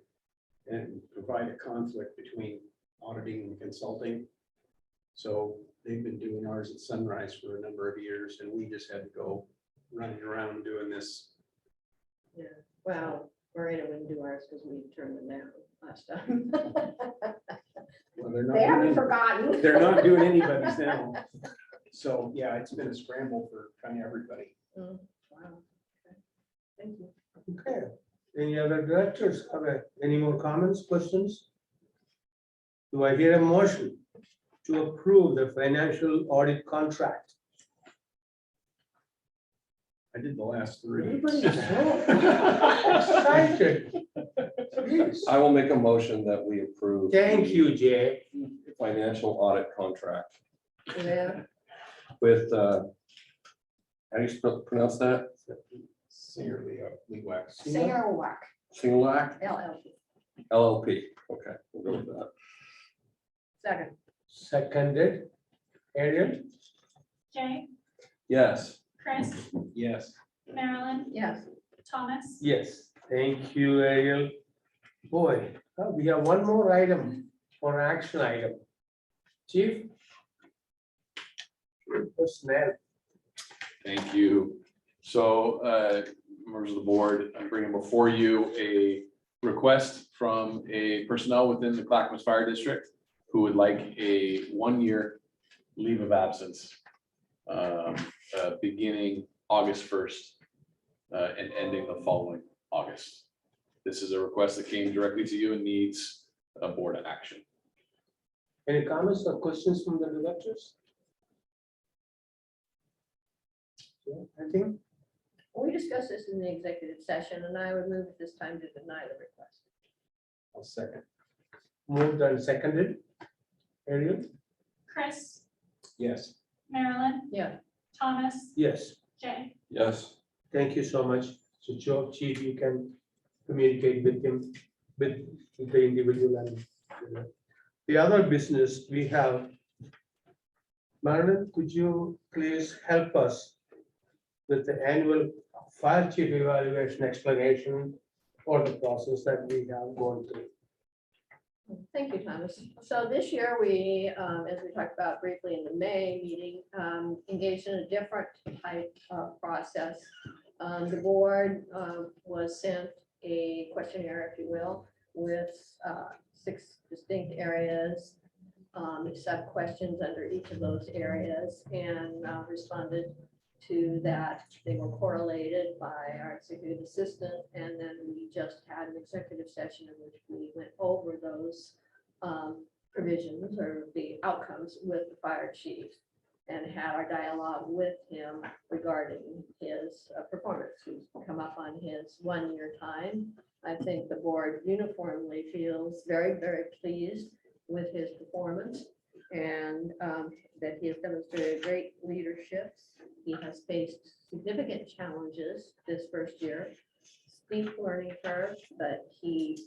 and provide a conflict between auditing and consulting. So they've been doing ours at Sunrise for a number of years, and we just had to go running around doing this. Yeah, well, Marina wouldn't do ours because we turned them down last time. Well, they're not They haven't doing- forgotten. They're not doing anybody's now. So, yeah, it's been a scramble for kind of everybody. Wow. Okay. Thank you. Okay. Any other directors have any more comments, questions? Do I hear a motion to approve the financial audit contract? I did the last 3. Everybody's so excited. Please. I will make a motion that we approve. Thank you, Jay. the Financial audit contract Yeah. with, how do you pronounce that? Singer Lewitt. Singer Wack, Singulac LLC. LLP. Okay, we'll go with that. Second. Seconded. Ariel? Jay, Yes. Chris, Yes. Marilyn, Yes. Thomas, Yes. Thank you, Ariel. Boy, we have one more item for action item. Chief? Personnel. Thank you. So, members of the board, I'm bringing before you a request from a personnel within the Clackamas Fire District who would like a 1-year leave of absence beginning August 1st and ending the following August. This is a request that came directly to you and needs a board action. Any comments or questions from the directors? I think, We discussed this in the executive session, and I would move at this time to deny the request. I'll second. Moved and seconded. Ariel? Chris, Yes. Marilyn, Yeah, Thomas, Yes. Jay. Yes. Thank you so much. So Joe, Chief, you can communicate with him, with the individual and, you know. The other business we have. Marilyn, could you please help us with the annual fire chief evaluation explanation for the process that we have gone through? thank you, Thomas. So this year, we, as we talked about briefly in the May meeting, engaged in a different type of process. The board was sent a questionnaire, if you will, with 6 distinct areas, sub-questions under each of those areas, and responded to that. They were correlated by our executive assistant, and then we just had an executive session in which we went over those provisions or the outcomes with the fire chief and had our dialogue with him regarding his performance. He's come up on his 1-year time. I think the board uniformly feels very, very pleased with his performance, and that he has demonstrated great leadership. He has faced significant challenges this first year, steep learning curve, but he,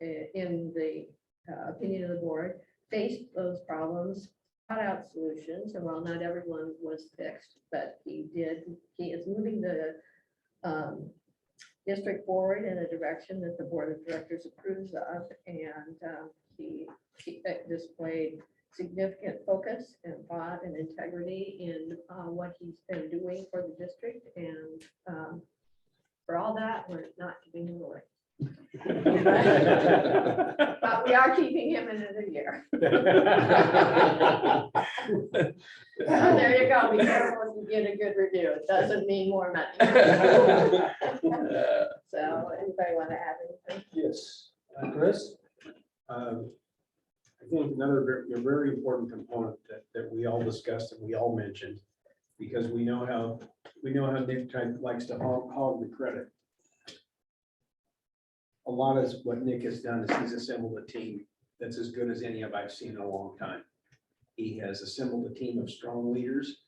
in the opinion of the board, faced those problems, sought out solutions, and while not everyone was fixed, but he is moving the district forward in a direction that the board of directors approves of, and he displayed significant focus and thought and integrity in what he's been doing for the district, and for all that, we're not giving him away. But we are keeping him another year. So there you go. Be careful if you get a good review. It doesn't mean more money. So anybody want to add anything? Yes. Chris? I think another very important component that we all discussed and we all mentioned, because we know how Nick likes to hog the credit. A lot of what Nick has done is he's assembled a team that's as good as any I've seen in a long time. He has assembled a team of strong leaders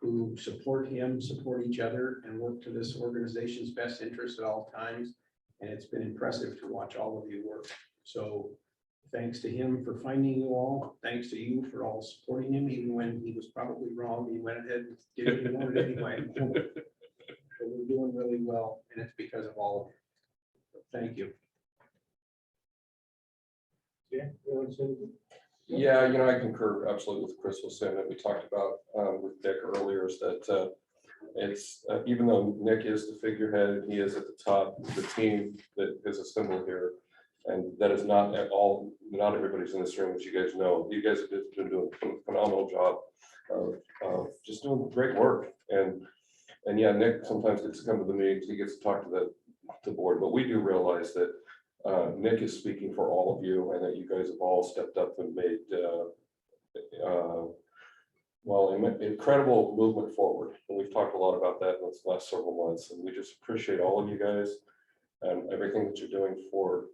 who support him, support each other, and work to this organization's best interest at all times. And it's been impressive to watch all of you work. So thanks to him for finding you all. Thanks to you for all supporting him, even when he was probably wrong. He went ahead and did what he wanted anyway. But we're doing really well, and it's because of all of you. Thank you. Yeah. You want to say anything? Yeah, I concur absolutely with Chris was saying that we talked about with Nick earlier, is that it's even though Nick is the figurehead, he is at the top, the team that is assembled here. And that is not at all, not everybody's in this room, as you guys know. You guys have been doing a phenomenal job of just doing great work. And yeah, Nick sometimes gets to come to the meetings, he gets to talk to the board, but we do realize that Nick is speaking for all of you, and that you guys have all stepped up and made incredible movement forward. And we've talked a lot about that in the last several months, and we just appreciate all of you guys and everything that you're doing for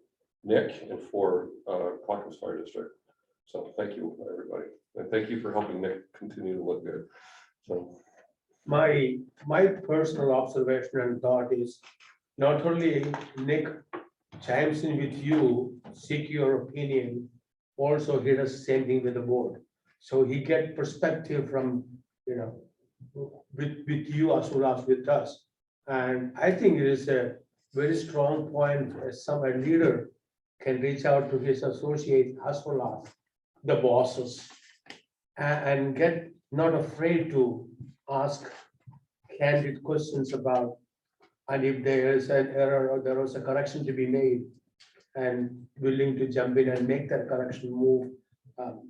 Nick and for Clackamas Fire District. So thank you, everybody. And thank you for helping Nick continue to look good. So My personal observation and thought is not only Nick chimes in with you, seek your opinion, also he does the same thing with the board. So he get perspective from, with you as well as with us. And I think it is a very strong point as a leader can reach out to his associates as well as the bosses and get not afraid to ask candid questions about, and if there is an error or there was a correction to be made, and willing to jump in and make that correction move.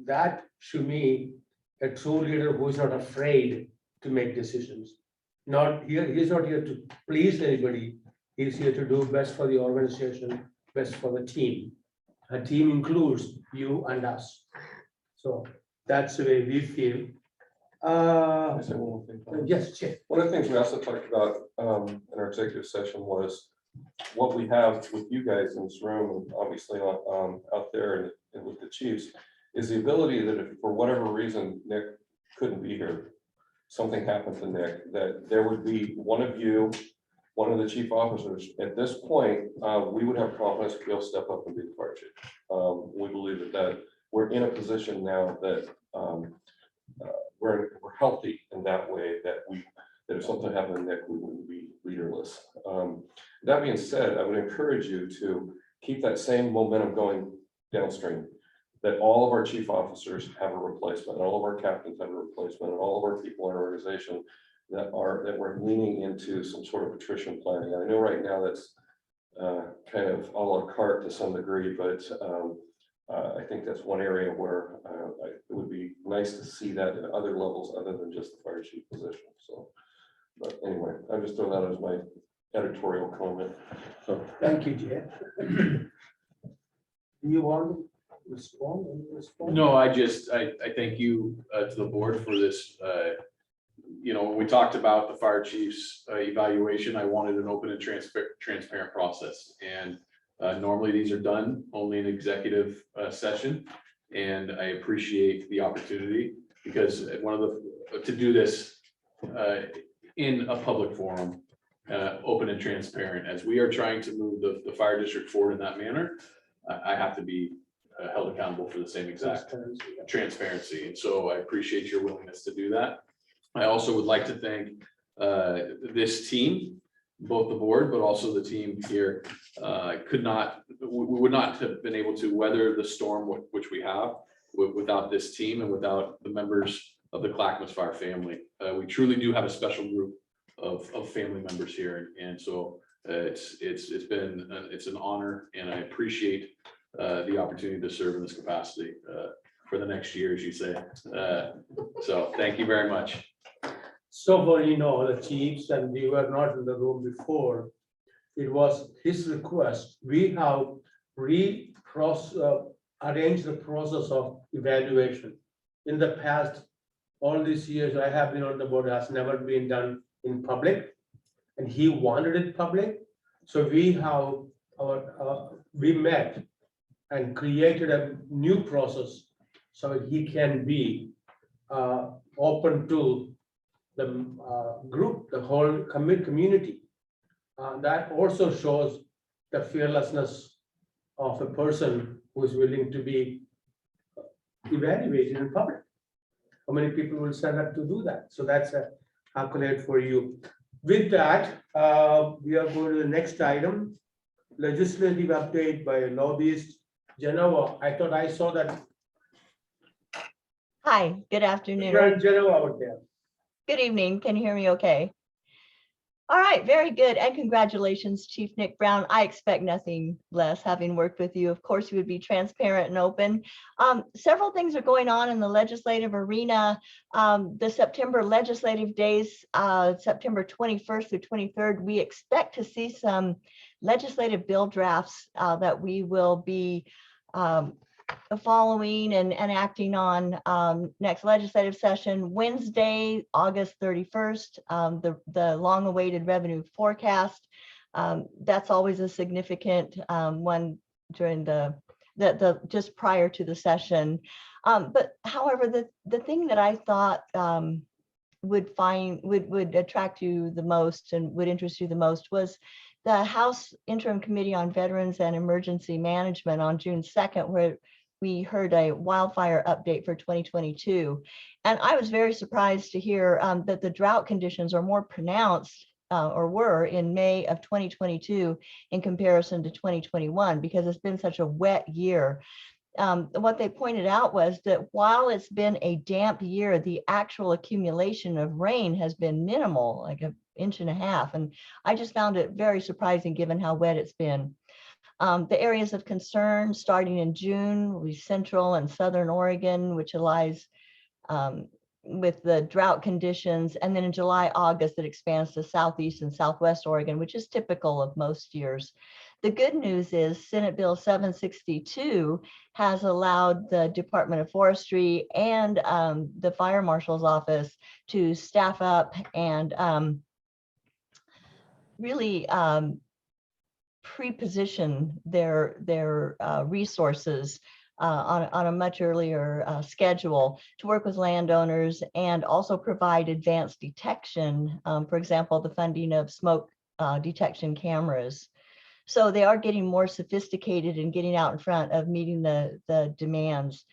That to me, a true leader who is not afraid to make decisions. He's not here to please anybody. He's here to do best for the organization, best for the team. her team includes you and us. So that's the way we feel. Can I say one more thing, Tom? Yes, Chair. One of the things we also talked about in our executive session was what we have with you guys in this room, and obviously out there and with the chiefs, is the ability that if for whatever reason Nick couldn't be here, something happened to Nick, that there would be one of you, one of the chief officers. At this point, we would have confidence to be able to step up and be the fire chief. We believe that we're in a position now that we're healthy in that way, that if something happened to Nick, we wouldn't be leaderless. That being said, I would encourage you to keep that same momentum going downstream, that all of our chief officers have a replacement, all of our captains have a replacement, and all of our people in our organization that we're leaning into some sort of attrition planning. I know right now that's kind of a la carte to some degree, but I think that's one area where it would be nice to see that at other levels other than just the fire chief position. So, but anyway, I just throw that as my editorial comment. So Thank you, Jay. Do you want to respond? No, I thank you to the board for this. When we talked about the fire chief's evaluation, I wanted an open and transparent process. And normally these are done only in executive session. And I appreciate the opportunity because to do this in a public forum, open and transparent, as we are trying to move the fire district forward in that manner, I have to be held accountable for the same exact transparency. And so I appreciate your willingness to do that. I also would like to thank this team, both the board, but also the team here. We would not have been able to weather the storm which we have without this team and without the members of the Clackamas Fire family. We truly do have a special group of family members here. And so it's an honor, and I appreciate the opportunity to serve in this capacity for the next year, as you say. So thank you very much. So for the chiefs, and we were not in the room before, it was his request. We have arranged the process of evaluation. In the past, all these years I have been on the board, has never been done in public, and he wanted it public. So we have we met and created a new process so he can be open to the group, the whole community. That also shows the fearlessness of a person who is willing to be evaluated in public. How many people will stand up to do that? So that's a accolade for you. With that, we are going to the next item, legislative update by lobbyist Genova. I thought I saw that. Hi, good afternoon. Genova out there. Good evening. Can you hear me okay? All right, very good. And congratulations, Chief Nick Brown. I expect nothing less, having worked with you. Of course, you would be transparent and open. Several things are going on in the legislative arena. The September legislative days, September 21st through 23rd, we expect to see some legislative bill drafts that we will be following and acting on next legislative session. Wednesday, August 31st, the long-awaited revenue forecast. That's always a significant one during the just prior to the session. But however, the thing that I thought would attract you the most and would interest you the most was the House Interim Committee on Veterans and Emergency Management on June 2nd, where we heard a wildfire update for 2022. And I was very surprised to hear that the drought conditions are more pronounced or were in May of 2022 in comparison to 2021, because it's been such a wet year. What they pointed out was that while it's been a damp year, the actual accumulation of rain has been minimal, like 1.5 inches. And I just found it very surprising given how wet it's been. The areas of concern starting in June will be Central and Southern Oregon, which lies with the drought conditions. And then in July, August, it expands to Southeast and Southwest Oregon, which is typical of most years. The good news is Senate Bill 762 has allowed the Department of Forestry and the Fire Marshal's Office to staff up and really pre-position their resources on a much earlier schedule to work with landowners and also provide advanced detection, for example, the funding of smoke detection cameras. So they are getting more sophisticated and getting out in front of meeting the demands.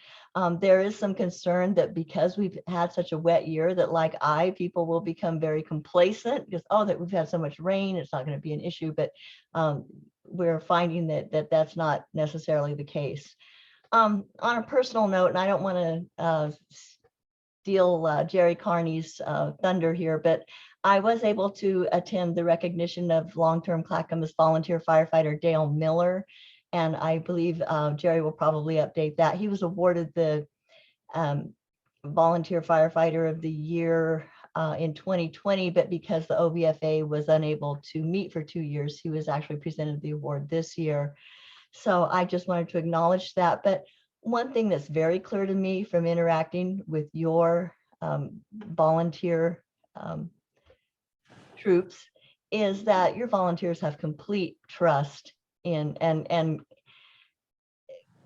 There is some concern that because we've had such a wet year that people will become very complacent because, oh, that we've had so much rain, it's not going to be an issue, but we're finding that that's not necessarily the case. On a personal note, and I don't want to steal Jerry Carney's thunder here, but I was able to attend the recognition of long-term Clackamas volunteer firefighter Dale Miller, and I believe Jerry will probably update that. He was awarded the Volunteer Firefighter of the Year in 2020, but because the OVFA was unable to meet for 2 years, he was actually presented the award this year. So I just wanted to acknowledge that. But one thing that's very clear to me from interacting with your volunteer troops is that your volunteers have complete trust in and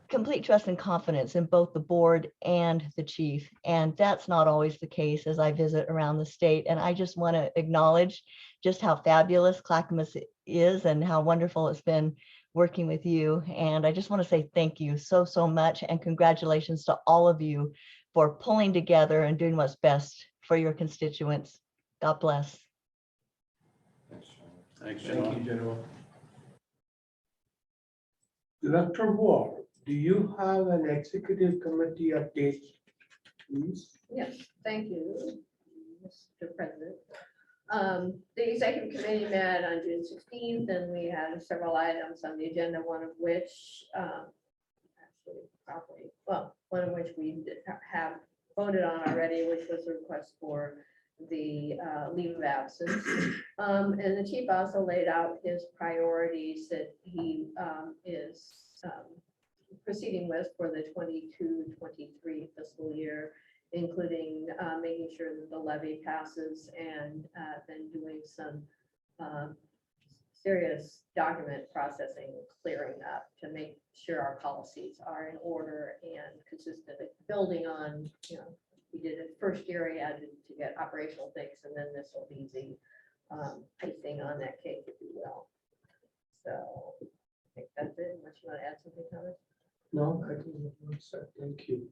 complete trust and confidence in both the board and the chief. And that's not always the case as I visit around the state. And I just want to acknowledge just how fabulous Clackamas is and how wonderful it's been working with you. And I just want to say thank you so much. And congratulations to all of you for pulling together and doing what's best for your constituents. God bless. Thanks, Thank General. you, General. Director Ward, do you have an executive committee update, please? Yes, thank you, Mr. President. The executive committee met on June 16th, and we had several items on the agenda, one of which we have voted on already, which was a request for the leave of absence. And the chief also laid out his priorities that he is proceeding with for the 22-23 fiscal year, including making sure that the levy passes and then doing some serious document processing, clearing up to make sure our policies are in order and consistent. Building on, we did it first year, he had to get operational things, and then this will be the icing on that cake, if you will. So I think that's it. Unless you want to add something, Thomas? No, I think that's it. Thank you.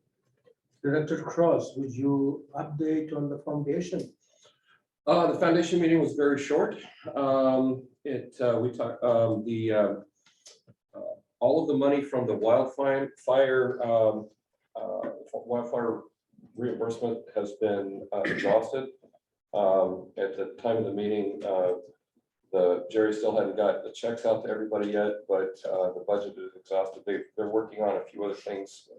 Director Cross, would you update on the foundation? The foundation meeting was very short. We talked all of the money from the wildfire reimbursement has been exhausted. At the time of the meeting, Jerry still hadn't got the checks out to everybody yet, but the budget is exhausted. They're working on a few other things,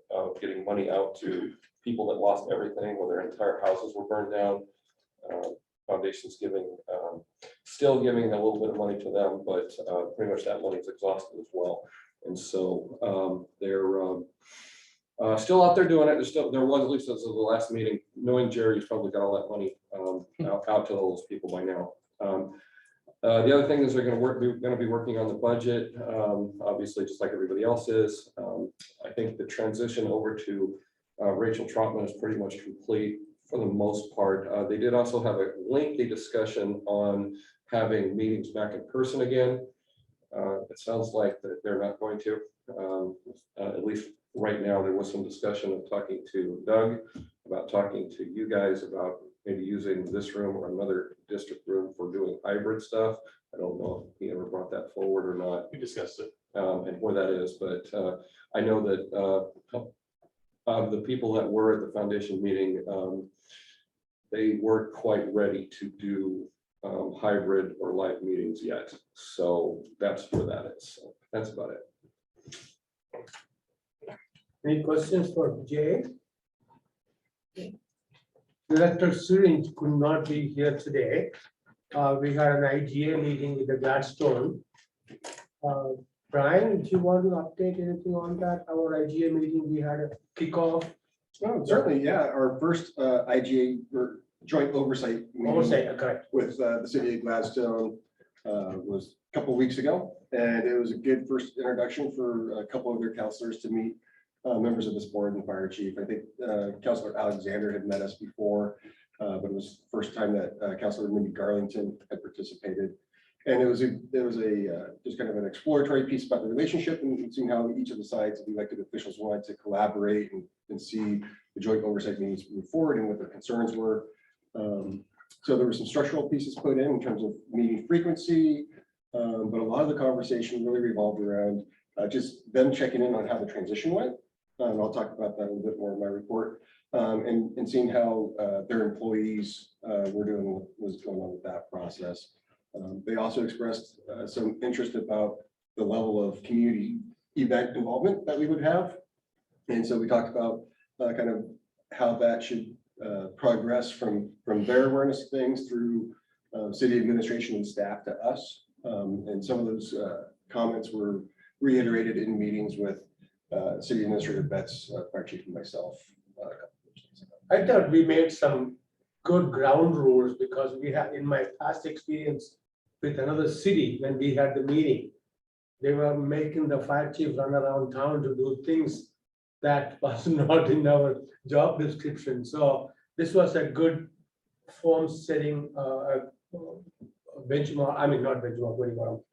getting money out to people that lost everything, where their entire houses were burned down. Foundation's still giving a little bit of money to them, but pretty much that money is exhausted as well. And so they're still out there doing it. There was, at least as of the last meeting, knowing Jerry's probably got all that money out to those people by now. The other thing is they're going to be working on the budget, obviously, just like everybody else is. I think the transition over to Rachel Trotman is pretty much complete for the most part. They did also have a lengthy discussion on having meetings back in person again. It sounds like that they're not going to, at least right now. There was some discussion of talking to Doug about talking to you guys about maybe using this room or another district room for doing hybrid stuff. I don't know if he ever brought that forward or not. We discussed it. And where that is, but I know that the people that were at the foundation meeting, they weren't quite ready to do hybrid or live meetings yet. So that's where that is. So that's about it. Any questions for Jay? Director Syringe could not be here today. We had an IGA meeting with the Gladstone. Brian, do you want to update anything on that? Our IGA meeting, we had a kickoff. Oh, certainly, yeah. Our first IGA or joint oversight meeting Correct. with the city of Gladstone was a couple of weeks ago. And it was a good first introduction for a couple of their counselors to meet members of this board and fire chief. I think Councilor Alexander had met us before, but it was the first time that Councilor Mindy Garlington had participated. And it was just kind of an exploratory piece about the relationship and seeing how each of the sides of the elected officials wanted to collaborate and see the joint oversight meetings move forward and what their concerns were. So there were some structural pieces put in terms of meeting frequency, but a lot of the conversation really revolved around just them checking in on how the transition went. And I'll talk about that a little bit more in my report, and seeing how their employees were doing what was going on with that process. They also expressed some interest about the level of community event involvement that we would have. And so we talked about kind of how that should progress from their awareness of things through city administration and staff to us. And some of those comments were reiterated in meetings with City Administrator Betts, Fire Chief, and myself. I thought we made some good ground rules because we have, in my past experience with another city, when we had the meeting, they were making the fire chief run around town to do things that was not in our job description. So this was a good form setting benchmark, I mean, not benchmark, what do you call them?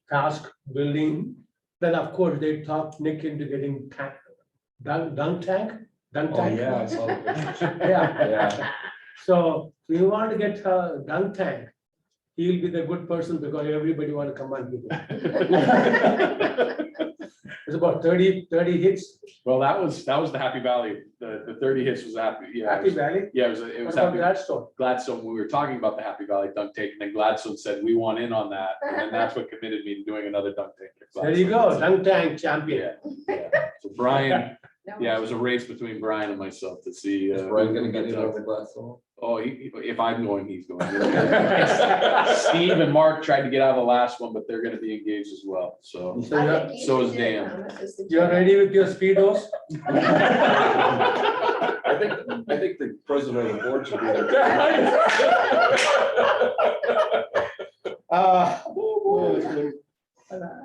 Task building. Then of course they talked Nick into getting dunk tank. Yeah, I saw the pictures. Yeah. So we want to get a dunk tank. He'll be the good person because everybody want to come on with it. It's about 30 hits. Well, that was the Happy Valley. The 30 hits was happy. Yeah. Happy Valley. Yeah, it was What about happy. Gladstone? Gladstone, we were talking about the Happy Valley dunk tank, and then Gladstone said, we want in on that. And then that's what committed me to doing another dunk tank. at There you Gladstone. go, dunk tank champion. Yeah. So Brian, yeah, it was a race between Brian and myself to see. Is Brian gonna get it over Gladstone? Oh, if I'm going, he's going. Steve and Mark tried to get out of the last one, but they're gonna be engaged as well, so. So you're- So is Dan. You're ready with your speedos? I think the president of the board should be there.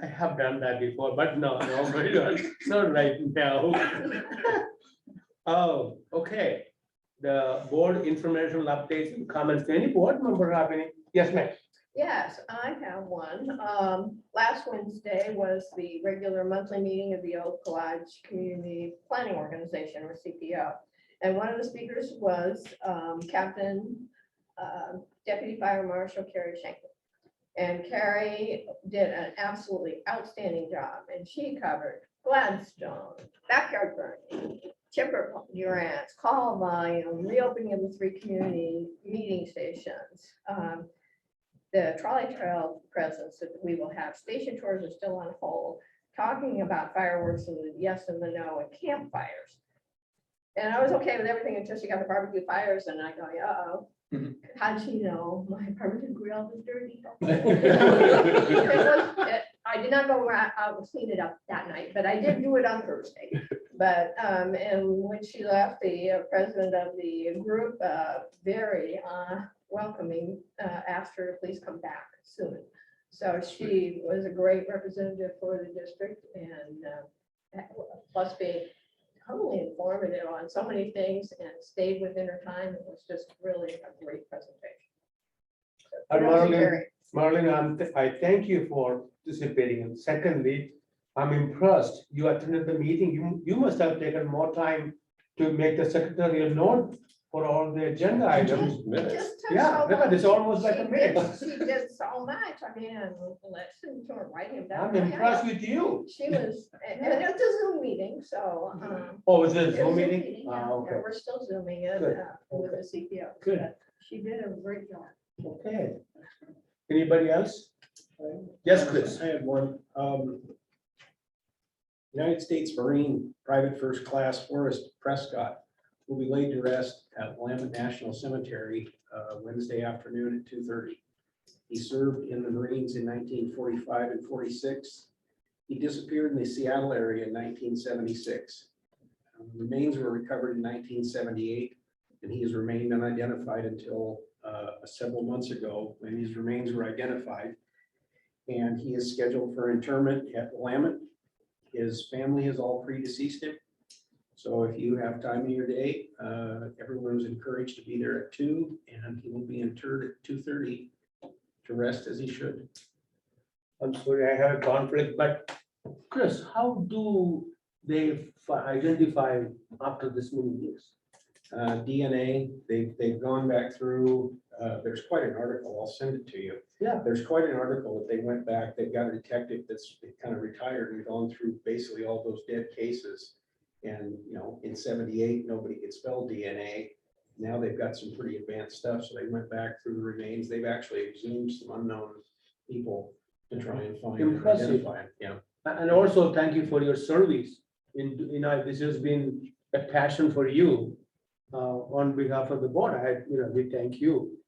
I have done that before, but no, not right now. Oh, okay. The board informational updates and comments. Any board member have any? Yes, ma'am. Yes, I have one. Last Wednesday was the regular monthly meeting of the Oak Lodge Community Planning Organization, or CPO. And one of the speakers was Captain Deputy Fire Marshal Carrie Shanklin. And Carrie did an absolutely outstanding job, and she covered Gladstone, backyard burning, timber grants, call volume, reopening of the 3 community meeting stations, the trolley trail presence that we will have. Station tours are still on hold, talking about fireworks and the yes and the no, and campfires. And I was okay with everything until she got the barbecue fires, and I go, uh-oh. How'd she know my barbecue grill was dirty? I did not go out and clean it up that night, but I did do it on Thursday. But, and when she left, the president of the group, very welcoming, asked her to please come back soon. So she was a great representative for the district, and plus being totally informative on so many things and stayed within her time. It was just really a great presentation. So, Marlene, I thank you for participating. And secondly, I'm impressed. You attended the meeting. You must have taken more time to make the secretarial note for all the agenda items. It just took Yeah, so because long. it's almost like a She minute. did so much. I mean, listen to her writing them down. I'm impressed with you. She was, and it's a Zoom meeting, so. Oh, was it a it was Zoom a meeting? yeah. Okay. We're still zooming it Good. with the CPO. Good. but She did a great job. Okay. Anybody else? Yes, Chris. I had one. United States Marine Private First Class Forrest Prescott will be laid to rest at Willamette National Cemetery Wednesday afternoon at 2:30. He served in the Marines in 1945 and 46. He disappeared in the Seattle area in 1976. Remains were recovered in 1978, and he has remained unidentified until several months ago when his remains were identified. And he is scheduled for interment at Willamette. His family is all pre-deceased him. So if you have time in your day, everyone is encouraged to be there at 2, and he will be interred at 2:30 to rest as he should. I'm sorry, I have a conflict, but Chris, how do they identify after this many years? DNA, they've gone back through, there's quite an article, I'll send it to you. Yeah. There's quite an article that they went back, they've got a detective that's kind of retired and gone through basically all those dead cases. And, you know, in 78, nobody could spell DNA. Now they've got some pretty advanced stuff, so they went back through the remains. They've actually exhumed some unknown people to try and find and Impressive. identify them. Yeah. And also, thank you for your service. This has been a passion for you. On behalf of the board, we thank you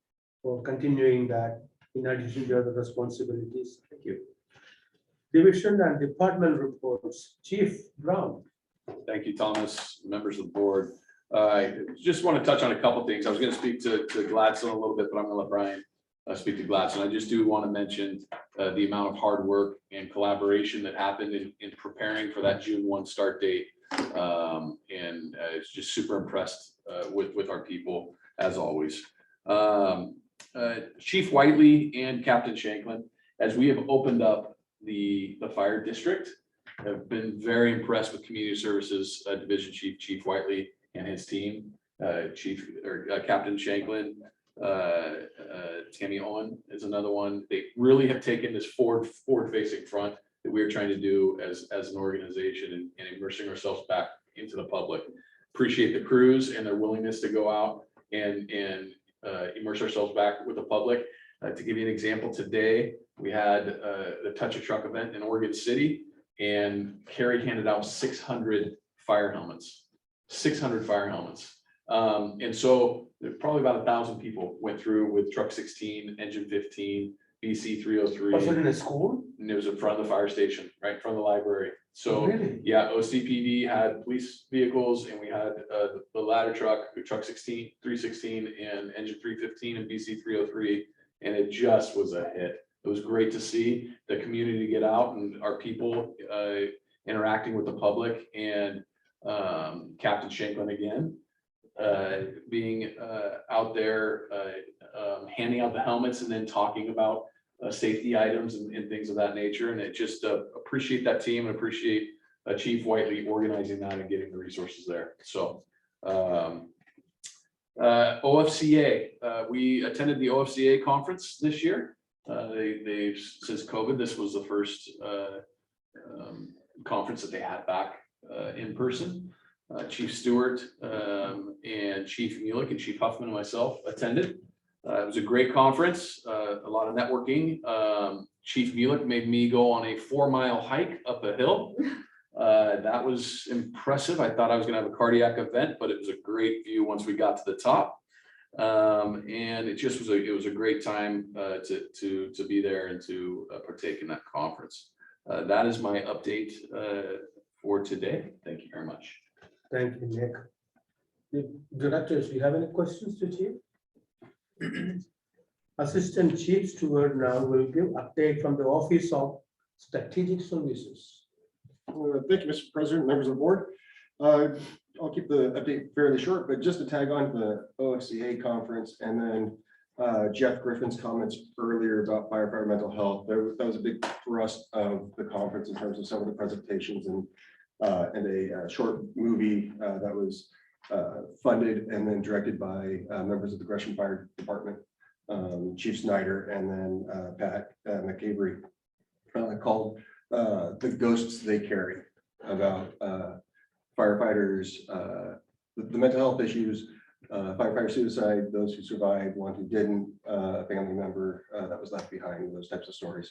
for continuing that in addition to other responsibilities. Thank you. Division and department reports. Chief Brown. Thank you, Thomas, members of the board. I just want to touch on a couple of things. I was going to speak to Gladstone a little bit, but I'm going to let Brian speak to Gladstone. I just do want to mention the amount of hard work and collaboration that happened in preparing for that June 1 start date. And it's just super impressed with our people, as always. Chief Whiteley and Captain Shanklin, as we have opened up the fire district, have been very impressed with Community Services Division Chief Whiteley and his team. Captain Shanklin, Tammy Owen is another one. They really have taken this forward-facing front that we're trying to do as an organization and immersing ourselves back into the public. Appreciate the crews and their willingness to go out and immerse ourselves back with the public. To give you an example, today we had the Touch a Truck event in Oregon City, and Carrie handed out 600 fire helmets. 600 fire helmets. And so there's probably about 1,000 people went through with truck 16, engine 15, BC 303. Was it in a school? And it was in front of the fire station, right in front of the library. So Really? yeah, OCPD had police vehicles, and we had the ladder truck 16, 316, and engine 315 and BC 303, and it just was a hit. It was great to see the community get out and our people interacting with the public, and Captain Shanklin again being out there handing out the helmets and then talking about safety items and things of that nature. And it just appreciate that team and appreciate Chief Whiteley organizing that and getting the resources there. So OFCA, we attended the OFCA conference this year. They since COVID, this was the first conference that they had back in person. Chief Stewart and Chief Mueller and Chief Huffman and myself attended. It was a great conference, a lot of networking. Chief Mueller made me go on a 4-mile hike up a hill. That was impressive. I thought I was going to have a cardiac event, but it was a great view once we got to the top. And it just was a great time to be there and to partake in that conference. That is my update for today. Thank you very much. Thank you, Nick. The directors, do you have any questions to Chief? Assistant Chief Stewart now will give update from the Office of Strategic Services. Thank you, Mr. President, members of the board. I'll keep the update fairly short, but just to tag on to the OFCA conference and then Jeff Griffin's comments earlier about firefighter mental health. That was a big thrust of the conference in terms of some of the presentations and a short movie that was funded and then directed by members of the Gresham Fire Department, Chief Snyder, and then Pat McCabery, called The Ghosts They Carry, about firefighters, the mental health issues, firefighter suicide, those who survived, one who didn't, a family member that was left behind, those types of stories.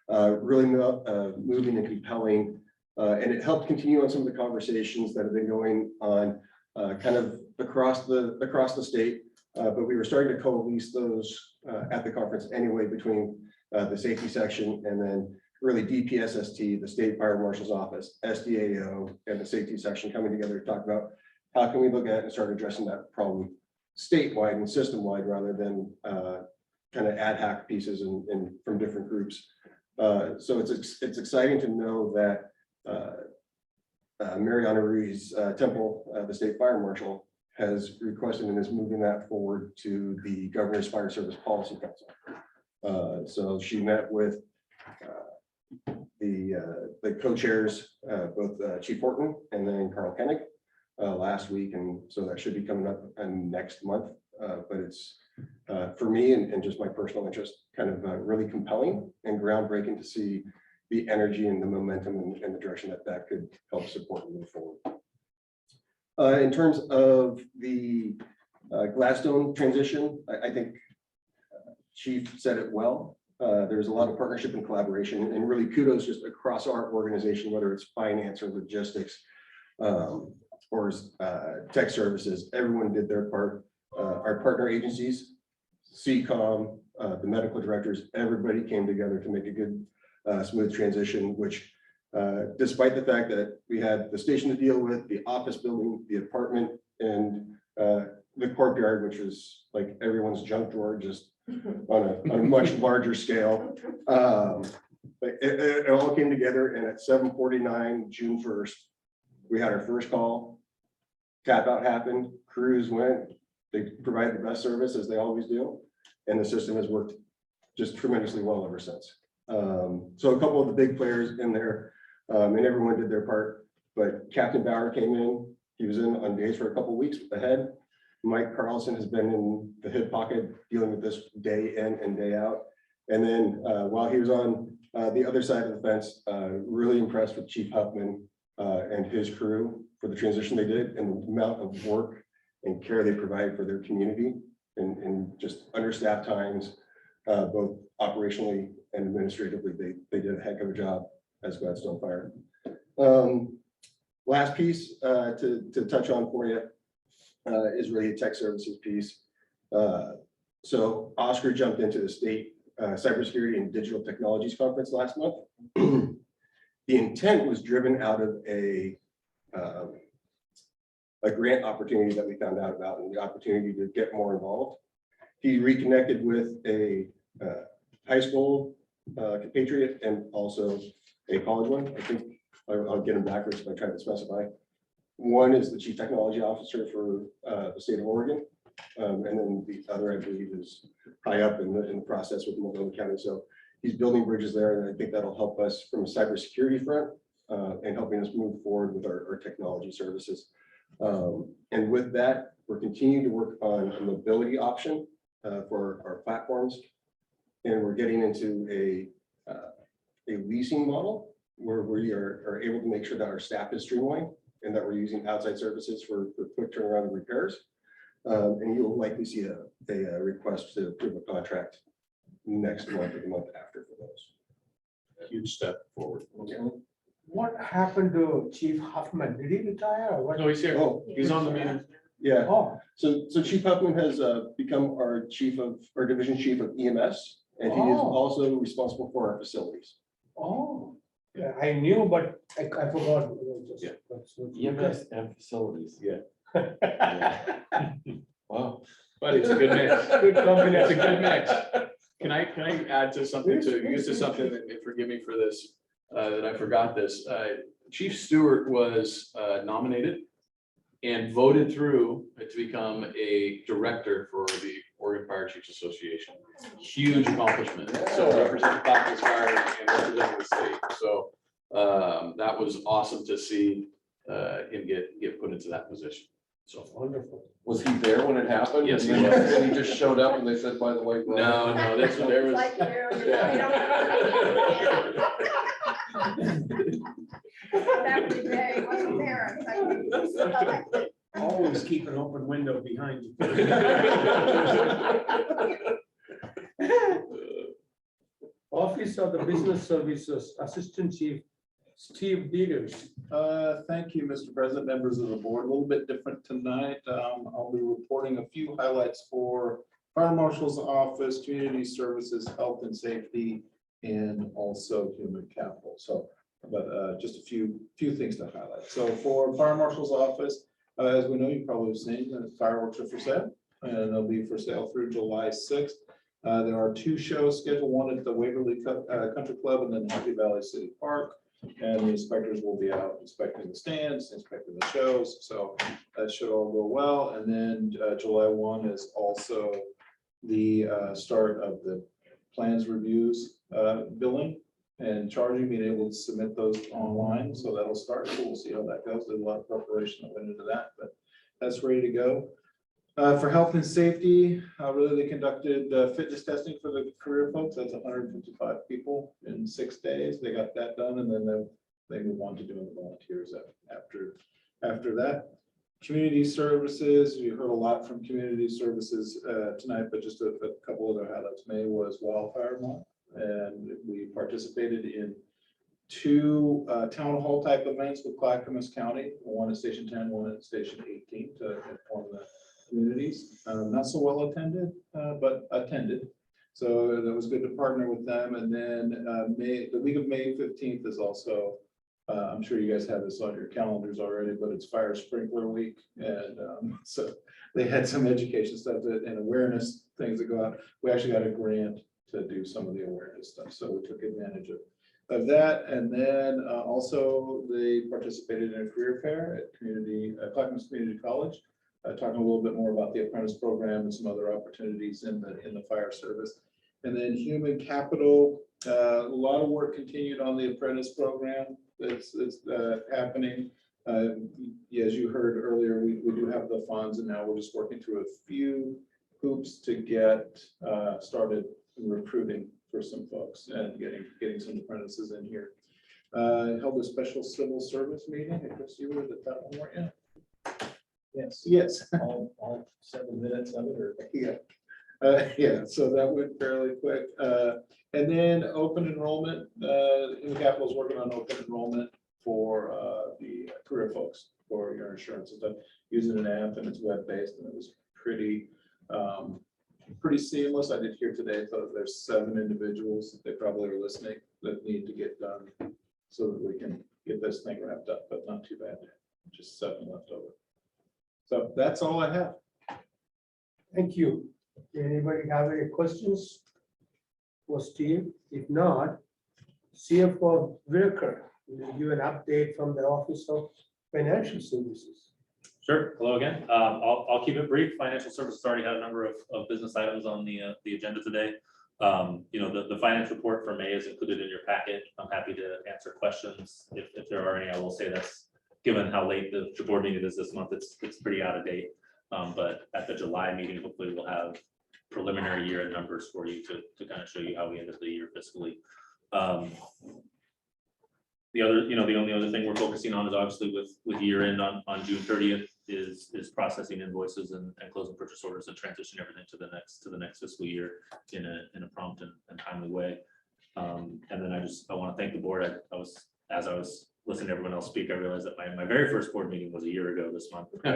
Really moving and compelling, and it helped continue on some of the conversations that have been going on kind of across the state, but we were starting to coalesce those at the conference anyway, between the safety section and then really DPSST, the State Fire Marshal's Office, SDAO, and the safety section coming together to talk about how can we look at and start addressing that problem statewide and system-wide rather than kind of ad hoc pieces and from different groups. So it's exciting to know that Mariana Ruiz Temple, the State Fire Marshal, has requested and is moving that forward to the Governor's Fire Service Policy Council. So she met with the co-chairs, both Chief Horton and then Carl Koenig last week, and so that should be coming up next month. But it's for me and just my personal interest, kind of really compelling and groundbreaking to see the energy and the momentum and the direction that could help support and move forward. In terms of the Gladstone transition, I think Chief said it well. There's a lot of partnership and collaboration, and really kudos just across our organization, whether it's finance or logistics or tech services. Everyone did their part. Our partner agencies, CCOM, the medical directors, everybody came together to make a good, smooth transition, which despite the fact that we had the station to deal with, the office building, the apartment, and the courtyard, which is like everyone's junk drawer, just on a much larger scale. But it all came together, and at 7:49, June 1st, we had our first call. Tap out happened, crews went, they provided the best service as they always do, and the system has worked just tremendously well ever since. So a couple of the big players in there, and everyone did their part, but Captain Bauer came in, he was in on days for a couple of weeks ahead. Mike Carlson has been in the hip pocket dealing with this day in and day out. And then while he was on the other side of the fence, really impressed with Chief Huffman and his crew for the transition they did and the amount of work and care they provide for their community and just understaffed times, both operationally and administratively, they did a heck of a job as Gladstone Fire. Last piece to touch on for you is really a tech services piece. So Oscar jumped into the state cybersecurity and digital technologies conference last month. The intent was driven out of a grant opportunity that we found out about and the opportunity to get more involved. He reconnected with a high school compatriot and also a college one. I think I'll get them backwards if I try to specify. One is the chief technology officer for the state of Oregon. And then the other, I believe, is high up in the process with Multnomah County. So he's building bridges there, and I think that'll help us from a cybersecurity front and helping us move forward with our technology services. And with that, we're continuing to work on a mobility option for our platforms, and we're getting into a leasing model where we are able to make sure that our staff is streamlined and that we're using outside services for quick turnaround and repairs. And you'll likely see a request to approve a contract next month or the month after for those. Huge step forward. What happened to Chief Huffman? Did he retire or what? No, he's here. Oh, He's on the meeting. yeah. Oh, So Chief Huffman has become our division chief of EMS, and he is Oh. also responsible for our facilities. oh, yeah, I knew, but I forgot. Yeah. EMS and facilities. Yeah. Wow. But it's a good mix. Good combination. It's a good mix. Can I add to something something that, forgive me for this, that I forgot this. Chief Stewart was nominated and voted through to become a director for the Oregon Fire Chiefs Association. Huge accomplishment. So representing Clackamas Fire and representing the state. So that was awesome to see him get put into that position. So Wonderful. Was he there when it happened? Yes, he And was. then he just showed up and they said, by the way. no, that's what there was. Like, that was the day, he wasn't there. It's like, Always keep an open window behind you. Office of the Business Services Assistant Chief Steve Peters. Thank you, Mr. President, members of the board. A little bit different tonight. I'll be reporting a few highlights for Fire Marshal's Office, Community Services, Health and Safety, and also human capital. So, but just a few things to highlight. So for Fire Marshal's office, as we know, you probably have seen that fireworks are for sale, and they'll be for sale through July 6th. There are 2 shows scheduled, one at the Waverly Country Club and then Happy Valley City Park. And the inspectors will be out inspecting the stands, inspecting the shows. So that should all go well. And then July 1 is also the start of the plans reviews billing and charging, being able to submit those online. So that'll start. So we'll see how that goes. There's a lot of preparation that went into that, but that's ready to go. For health and safety, really they conducted fitness testing for the career folks. That's 155 people in 6 days. They got that done, and then they move on to doing the volunteers after that. Community services, you heard a lot from community services tonight, but just a couple other highlights. May was Wildfire Month, and we participated in 2 town hall type events with Clackamas County, one at Station 10, one at Station 18 to inform the communities. Not so well attended, but attended. So that was good to partner with them. And then the week of May 15th is also, I'm sure you guys have this on your calendars already, but it's Fire Sprinkler Week. And so they had some education stuff and awareness things that go out. We actually got a grant to do some of the awareness stuff. So we took advantage of that. And then also they participated in a career fair at Clackamas Community College. Talking a little bit more about the apprentice program and some other opportunities in the fire service. And then human capital, a lot of work continued on the apprentice program. It's happening. As you heard earlier, we do have the funds, and now we're just working through a few hoops to get started recruiting for some folks and getting some apprentices in here. Held a special civil service meeting. I guess you were at that one, weren't you? Yes. All 7 minutes of it, or yeah. So that went fairly quick. And then open enrollment. Human Capital is working on open enrollment for the career folks for your insurance and stuff, using an app, and it's web-based, and it was pretty seamless. I did hear today that there's 7 individuals, they probably are listening, that need to get done so that we can get this thing wrapped up, but not too bad. Just 7 left over. So that's all I have. Thank you. Anybody have any questions for Steve? If not, CFO Wilker will give an update from the Office of Financial Services. Sure. Hello again. I'll keep it brief. Financial services already had a number of business items on the agenda today. The finance report for May is included in your packet. I'm happy to answer questions if there are any. I will say that's, given how late the board meeting is this month, it's pretty out of date. But at the July meeting, hopefully we'll have preliminary year-end numbers for you to kind of show you how we ended the year fiscally. The only other thing we're focusing on is obviously with year-end on June 30th is processing invoices and closing purchase orders and transitioning everything to the next fiscal year in a prompt and timely way. And then I want to thank the board. As I was listening to everyone else speak, I realized that my very first board meeting was a year ago this month. I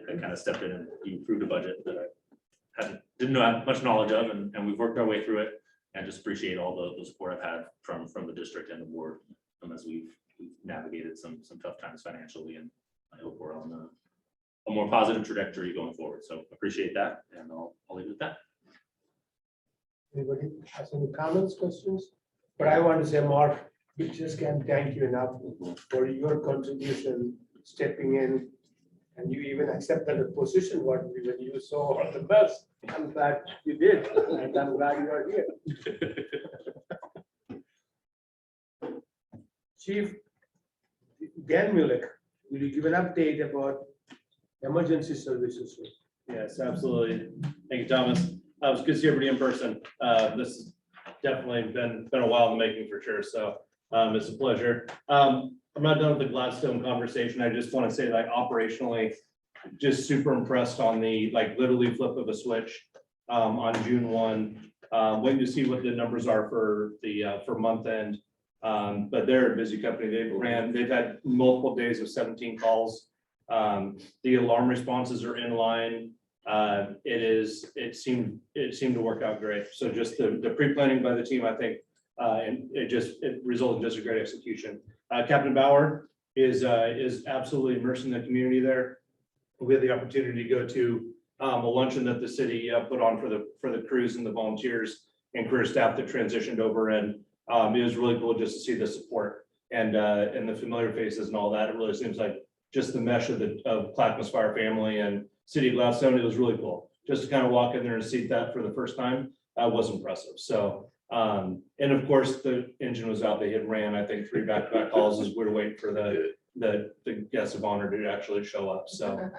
kind of stepped in and you approved a budget that I didn't have much knowledge of, and we've worked our way through it, and just appreciate all the support I've had from the district and the board as we've navigated some tough times financially, and I hope we're on a more positive trajectory going forward. So appreciate that, and I'll leave it at that. Anybody has any comments, questions? But I want to say, Mark, we just can't thank you enough for your contribution, stepping in, and you even accepted a position when you saw the best. I'm glad you did, and I'm glad you are here. Chief Dan Mulek, will you give an update about emergency services? Yes, absolutely. Thank you, Thomas. It was good to see everybody in person. This has definitely been a while in the making for sure. So it's a pleasure. I'm not done with the Gladstone conversation. I just want to say, like, operationally, just super impressed on the literally flip of a switch on June 1. Waiting to see what the numbers are for month end. But they're a busy company. They've had multiple days of 17 calls. The alarm responses are in line. it seemed to work out great. So just the pre-planning by the team, I think, and it resulted in just a great execution. Captain Bauer is absolutely immersed in the community there. We had the opportunity to go to a luncheon that the city put on for the crews and the volunteers and career staff that transitioned over, and it was really cool just to see the support and the familiar faces and all that. It really seems like just the mesh of Clackamas Fire family and City of Gladstone. It was really cool just to kind of walk in there and see that for the first time. Was impressive. So and of course the engine was out. They had ran, I think, 3 back-to-back calls as we were waiting for the guests of honor to actually show up. So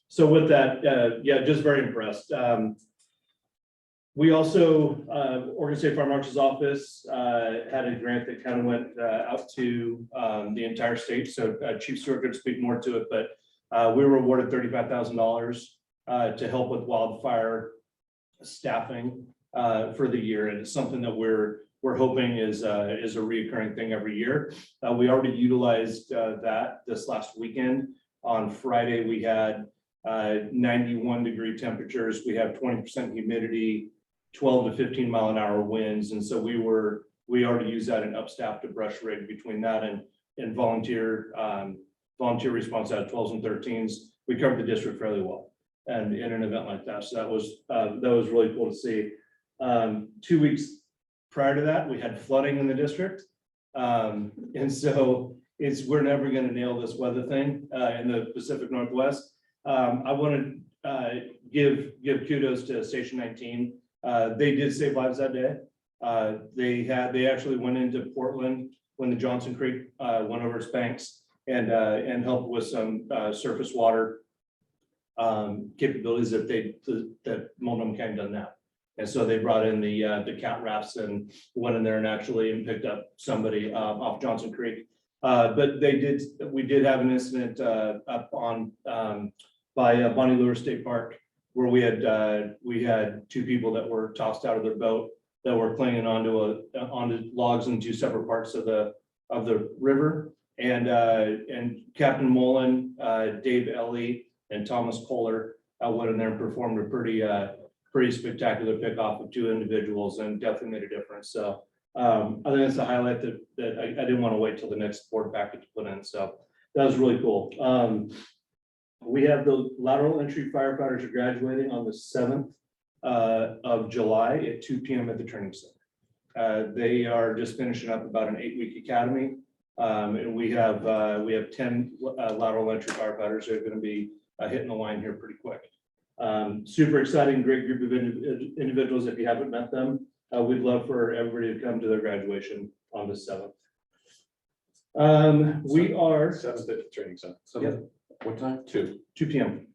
so with that, yeah, just very impressed. We also, Oregon State Fire Marshal's Office had a grant that kind of went out to the entire state. So Chief Stewart could speak more to it, but we were awarded $35,000 to help with wildfire staffing for the year. And it's something that we're hoping is a reoccurring thing every year. We already utilized that this last weekend. On Friday, we had 91-degree temperatures. We have 20% humidity, 12 to 15 mile an hour winds. And so we already used that in upstaff to brush rig between that and volunteer response out of 12s and 13s. We covered the district fairly well and in an event like that. So that was really cool to see. 2 weeks prior to that, we had flooding in the district. And so we're never going to nail this weather thing in the Pacific Northwest. I want to give kudos to Station 19. They did save lives that day. They actually went into Portland when the Johnson Creek went over its banks and helped with some surface water capabilities that Multnomah County doesn't have. And so they brought in the cat rafts and went in there and actually picked up somebody off Johnson Creek. But we did have an incident up on by Bonnie Lure State Park where we had 2 people that were tossed out of their boat that were clinging onto logs in 2 separate parts of the river. And Captain Mullen, Dave Ellie, and Thomas Kohler went in there and performed a pretty spectacular pickoff of 2 individuals and definitely made a difference. So I think that's a highlight that I didn't want to wait till the next board packet to put in. So that was really cool. We have the lateral entry firefighters are graduating on the 7th of July at 2 p.m. at the training center. They are just finishing up about an 8-week academy. And we have 10 lateral entry firefighters who are going to be hitting the line here pretty quick. Super exciting, great group of individuals. If you haven't met them, we'd love for everybody to come to their graduation on the 7th. We are 7th at the training center. Yep. What time? 2 p.m.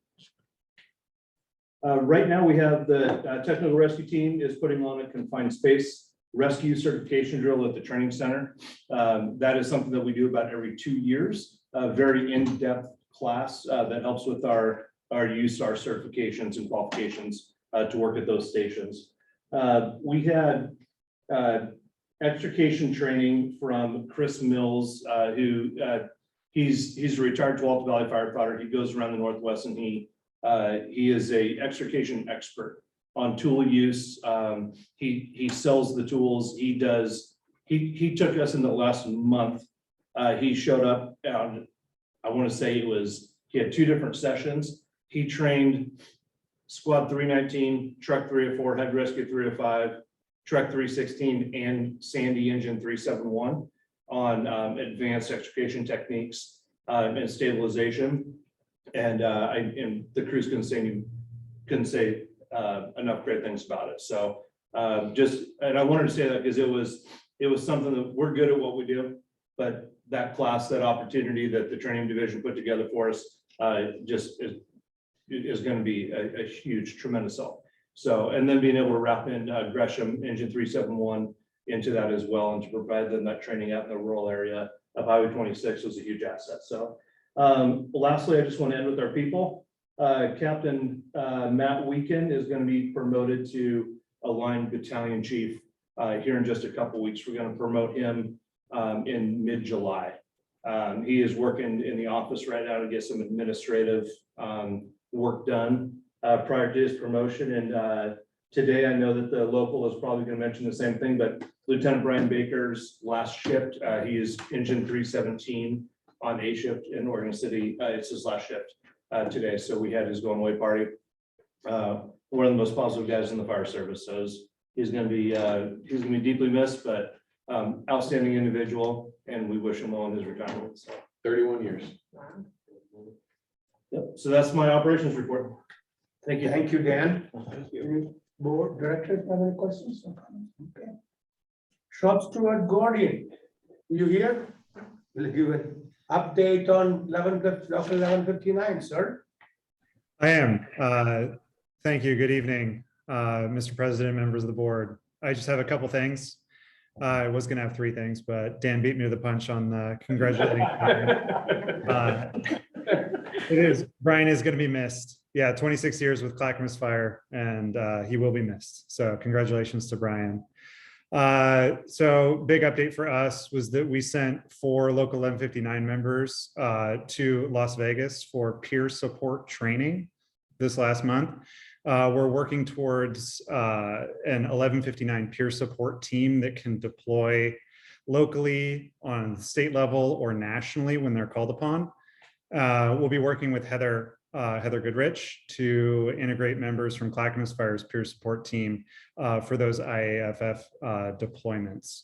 Right now, we have the technical rescue team is putting on a confined space rescue certification drill at the training center. That is something that we do about every 2 years. A very in-depth class that helps with our certifications and qualifications to work at those stations. We had extrication training from Chris Mills, who he's a retired 12th Valley firefighter. He goes around the Northwest and he is a extrication expert on tool use. He sells the tools. He took us in the last month. He showed up and I want to say he had 2 different sessions. He trained Squad 319, Truck 304, Head Rescue 305, Truck 316, and Sandy Engine 371 on advanced extrication techniques and stabilization. And the crews couldn't say enough great things about it. So and I wanted to say that because it was something that we're good at what we do, but that class, that opportunity that the training division put together for us just is going to be a huge, tremendous help. So, and then being able to wrap in Gresham Engine 371 into that as well, and to provide them that training out in the rural area of Highway 26 was a huge asset. So lastly, I just want to end with our people. Captain Matt Weekend is going to be promoted to a line battalion chief here in just a couple of weeks. We're going to promote him in mid-July. He is working in the office right now to get some administrative work done prior to his promotion. And today I know that the local is probably going to mention the same thing, but Lieutenant Brian Baker's last shift, he is engine 317 on A shift in Oregon City. It's his last shift today. So we had his going away party. One of the most positive guys in the fire service. So he's going to be deeply missed, but outstanding individual, and we wish him well in his retirement. So 31 years. yep. So that's my operations report. Thank you. Thank you, Dan. Any board director have any questions? Okay. Shop Steward Gordian, you here? Will give an update on 11:59, sir. I am. Thank you. Good evening, Mr. President, members of the board. I just have a couple things. I was going to have three things, but Dan beat me to the punch on congratulating. Brian is going to be missed. Yeah, 26 years with Clackamas Fire, and he will be missed. So congratulations to Brian. So big update for us was that we sent 4 local 1159 members to Las Vegas for peer support training this last month. We're working towards an 1159 peer support team that can deploy locally on the state level or nationally when they're called upon. We'll be working with Heather Goodrich to integrate members from Clackamas Fire's peer support team for those IAFF deployments.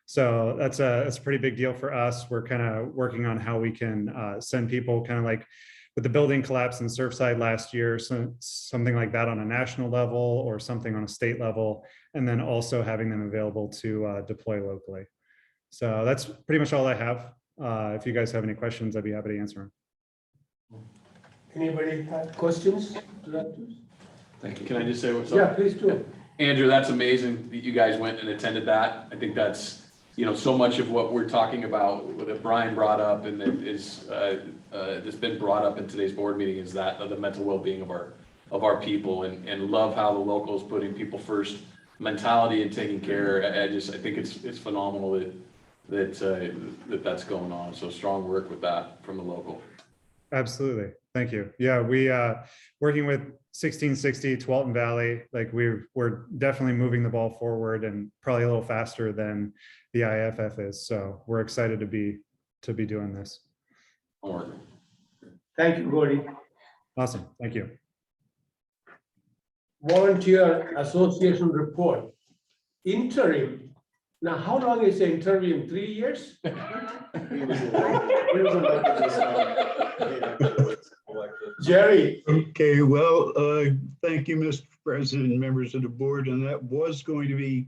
So that's a pretty big deal for us. We're kind of working on how we can send people kind of like with the building collapse in Surfside last year, so something like that on a national level or something on a state level, and then also having them available to deploy locally. So that's pretty much all I have. If you guys have any questions, I'd be happy to answer them. Anybody have questions? Thank you. Can I just say what's up? Yeah, please do. Andrew, that's amazing that you guys went and attended that. I think that's, so much of what we're talking about that Brian brought up and that is that's been brought up in today's board meeting is that of the mental well-being of our people and love how the locals putting people first mentality and taking care. I think it's phenomenal that's going on. So strong work with that from the local. Absolutely. Thank you. Yeah, we working with 1660 Tualatin Valley, like we're definitely moving the ball forward and probably a little faster than the IFF is. So we're excited to be doing this. Thank you, Gordy. Awesome. Thank you. Volunteer Association report. Interim. Now, how long is the interim? 3 years? Jerry. Okay, well, thank you, Mr. President, and members of the board, and that was going to be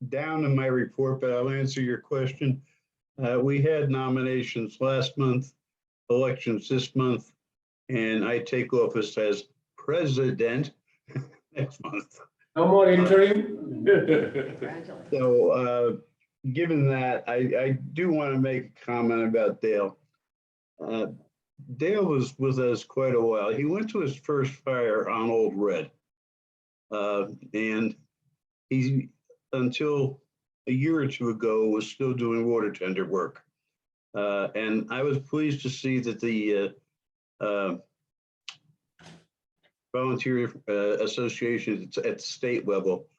down in my report, but I'll answer your question. We had nominations last month, elections this month, and I take office as president next month. No more interim? So, given that, I do want to make a comment about Dale. Dale was with us quite a while. He went to his first fire on Old Red. And he, until a year or two ago, was still doing water tender work. And I was pleased to see that the volunteer association at the state level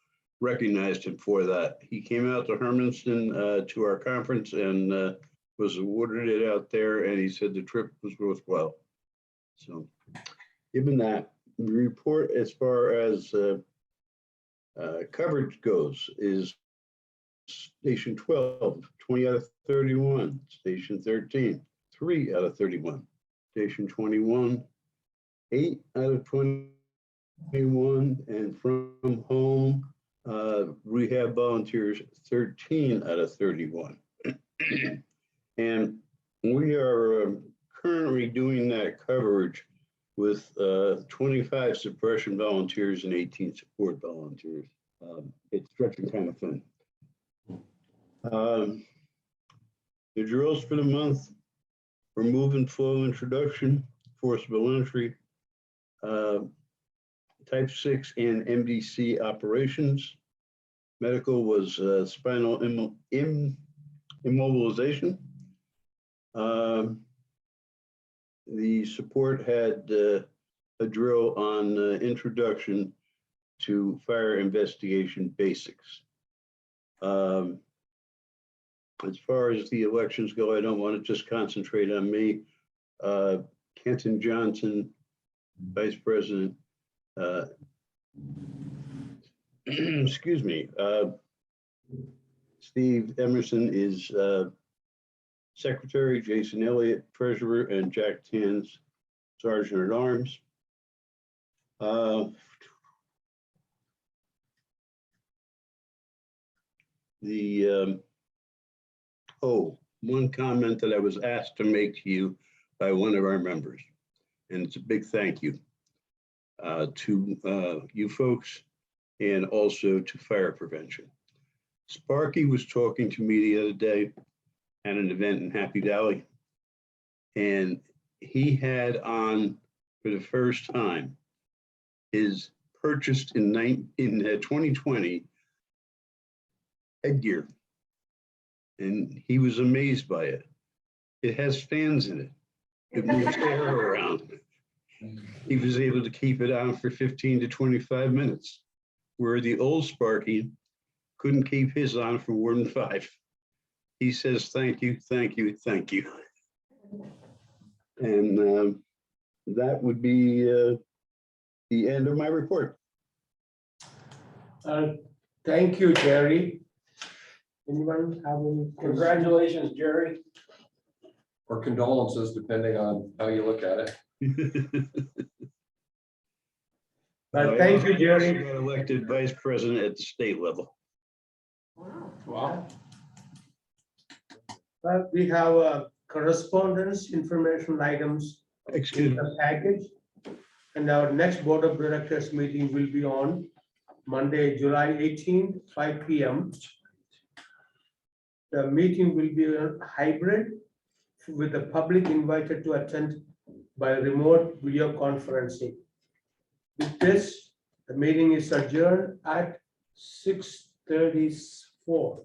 recognized him for that. He came out to Hermanston to our conference and was awarded it out there, and he said the trip was worthwhile. So given that, the report as far as coverage goes is Station 12, 20 out of 31, Station 13, 3 out of 31, Station 21, 8 out of 21, and from home, rehab volunteers, 13 out of 31. And we are currently doing that coverage with 25 suppression volunteers and 18 support volunteers. It's stretching kind of thin. The drills for the month: remove and flow introduction, forcible entry, type 6 and MDC operations. Medical was spinal immobilization. The support had a drill on introduction to fire investigation basics. As far as the elections go, I don't want to just concentrate on me. Kenton Johnson, Vice President, excuse me, Steve Emerson is Secretary, Jason Elliott, Treasurer, and Jack Tans, Sergeant at Arms. One comment that I was asked to make to you by one of our members, and it's a big thank you to you folks and also to fire prevention. Sparky was talking to me the other day at an event in Happy Valley, and he had on for the first time his purchased in 2020 headgear, and he was amazed by it. It has fans in it. It moves air around. He was able to keep it on for 15 to 25 minutes, where the old Sparky couldn't keep his on for more than 5. He says, thank you, thank you, thank you. And that would be the end of my report. Thank you, Jerry. Anyone have any? Congratulations, Jerry. Or condolences, depending on how you look at it. Thank you, Jerry. Got elected vice president at the state level. Wow. We have correspondence, information items Excuse in me. the package. And our next Board of Directors meeting will be on Monday, July 18th, 5 p.m. The meeting will be a hybrid with the public invited to attend by remote video conferencing. With this, the meeting is adjourned at 6:34.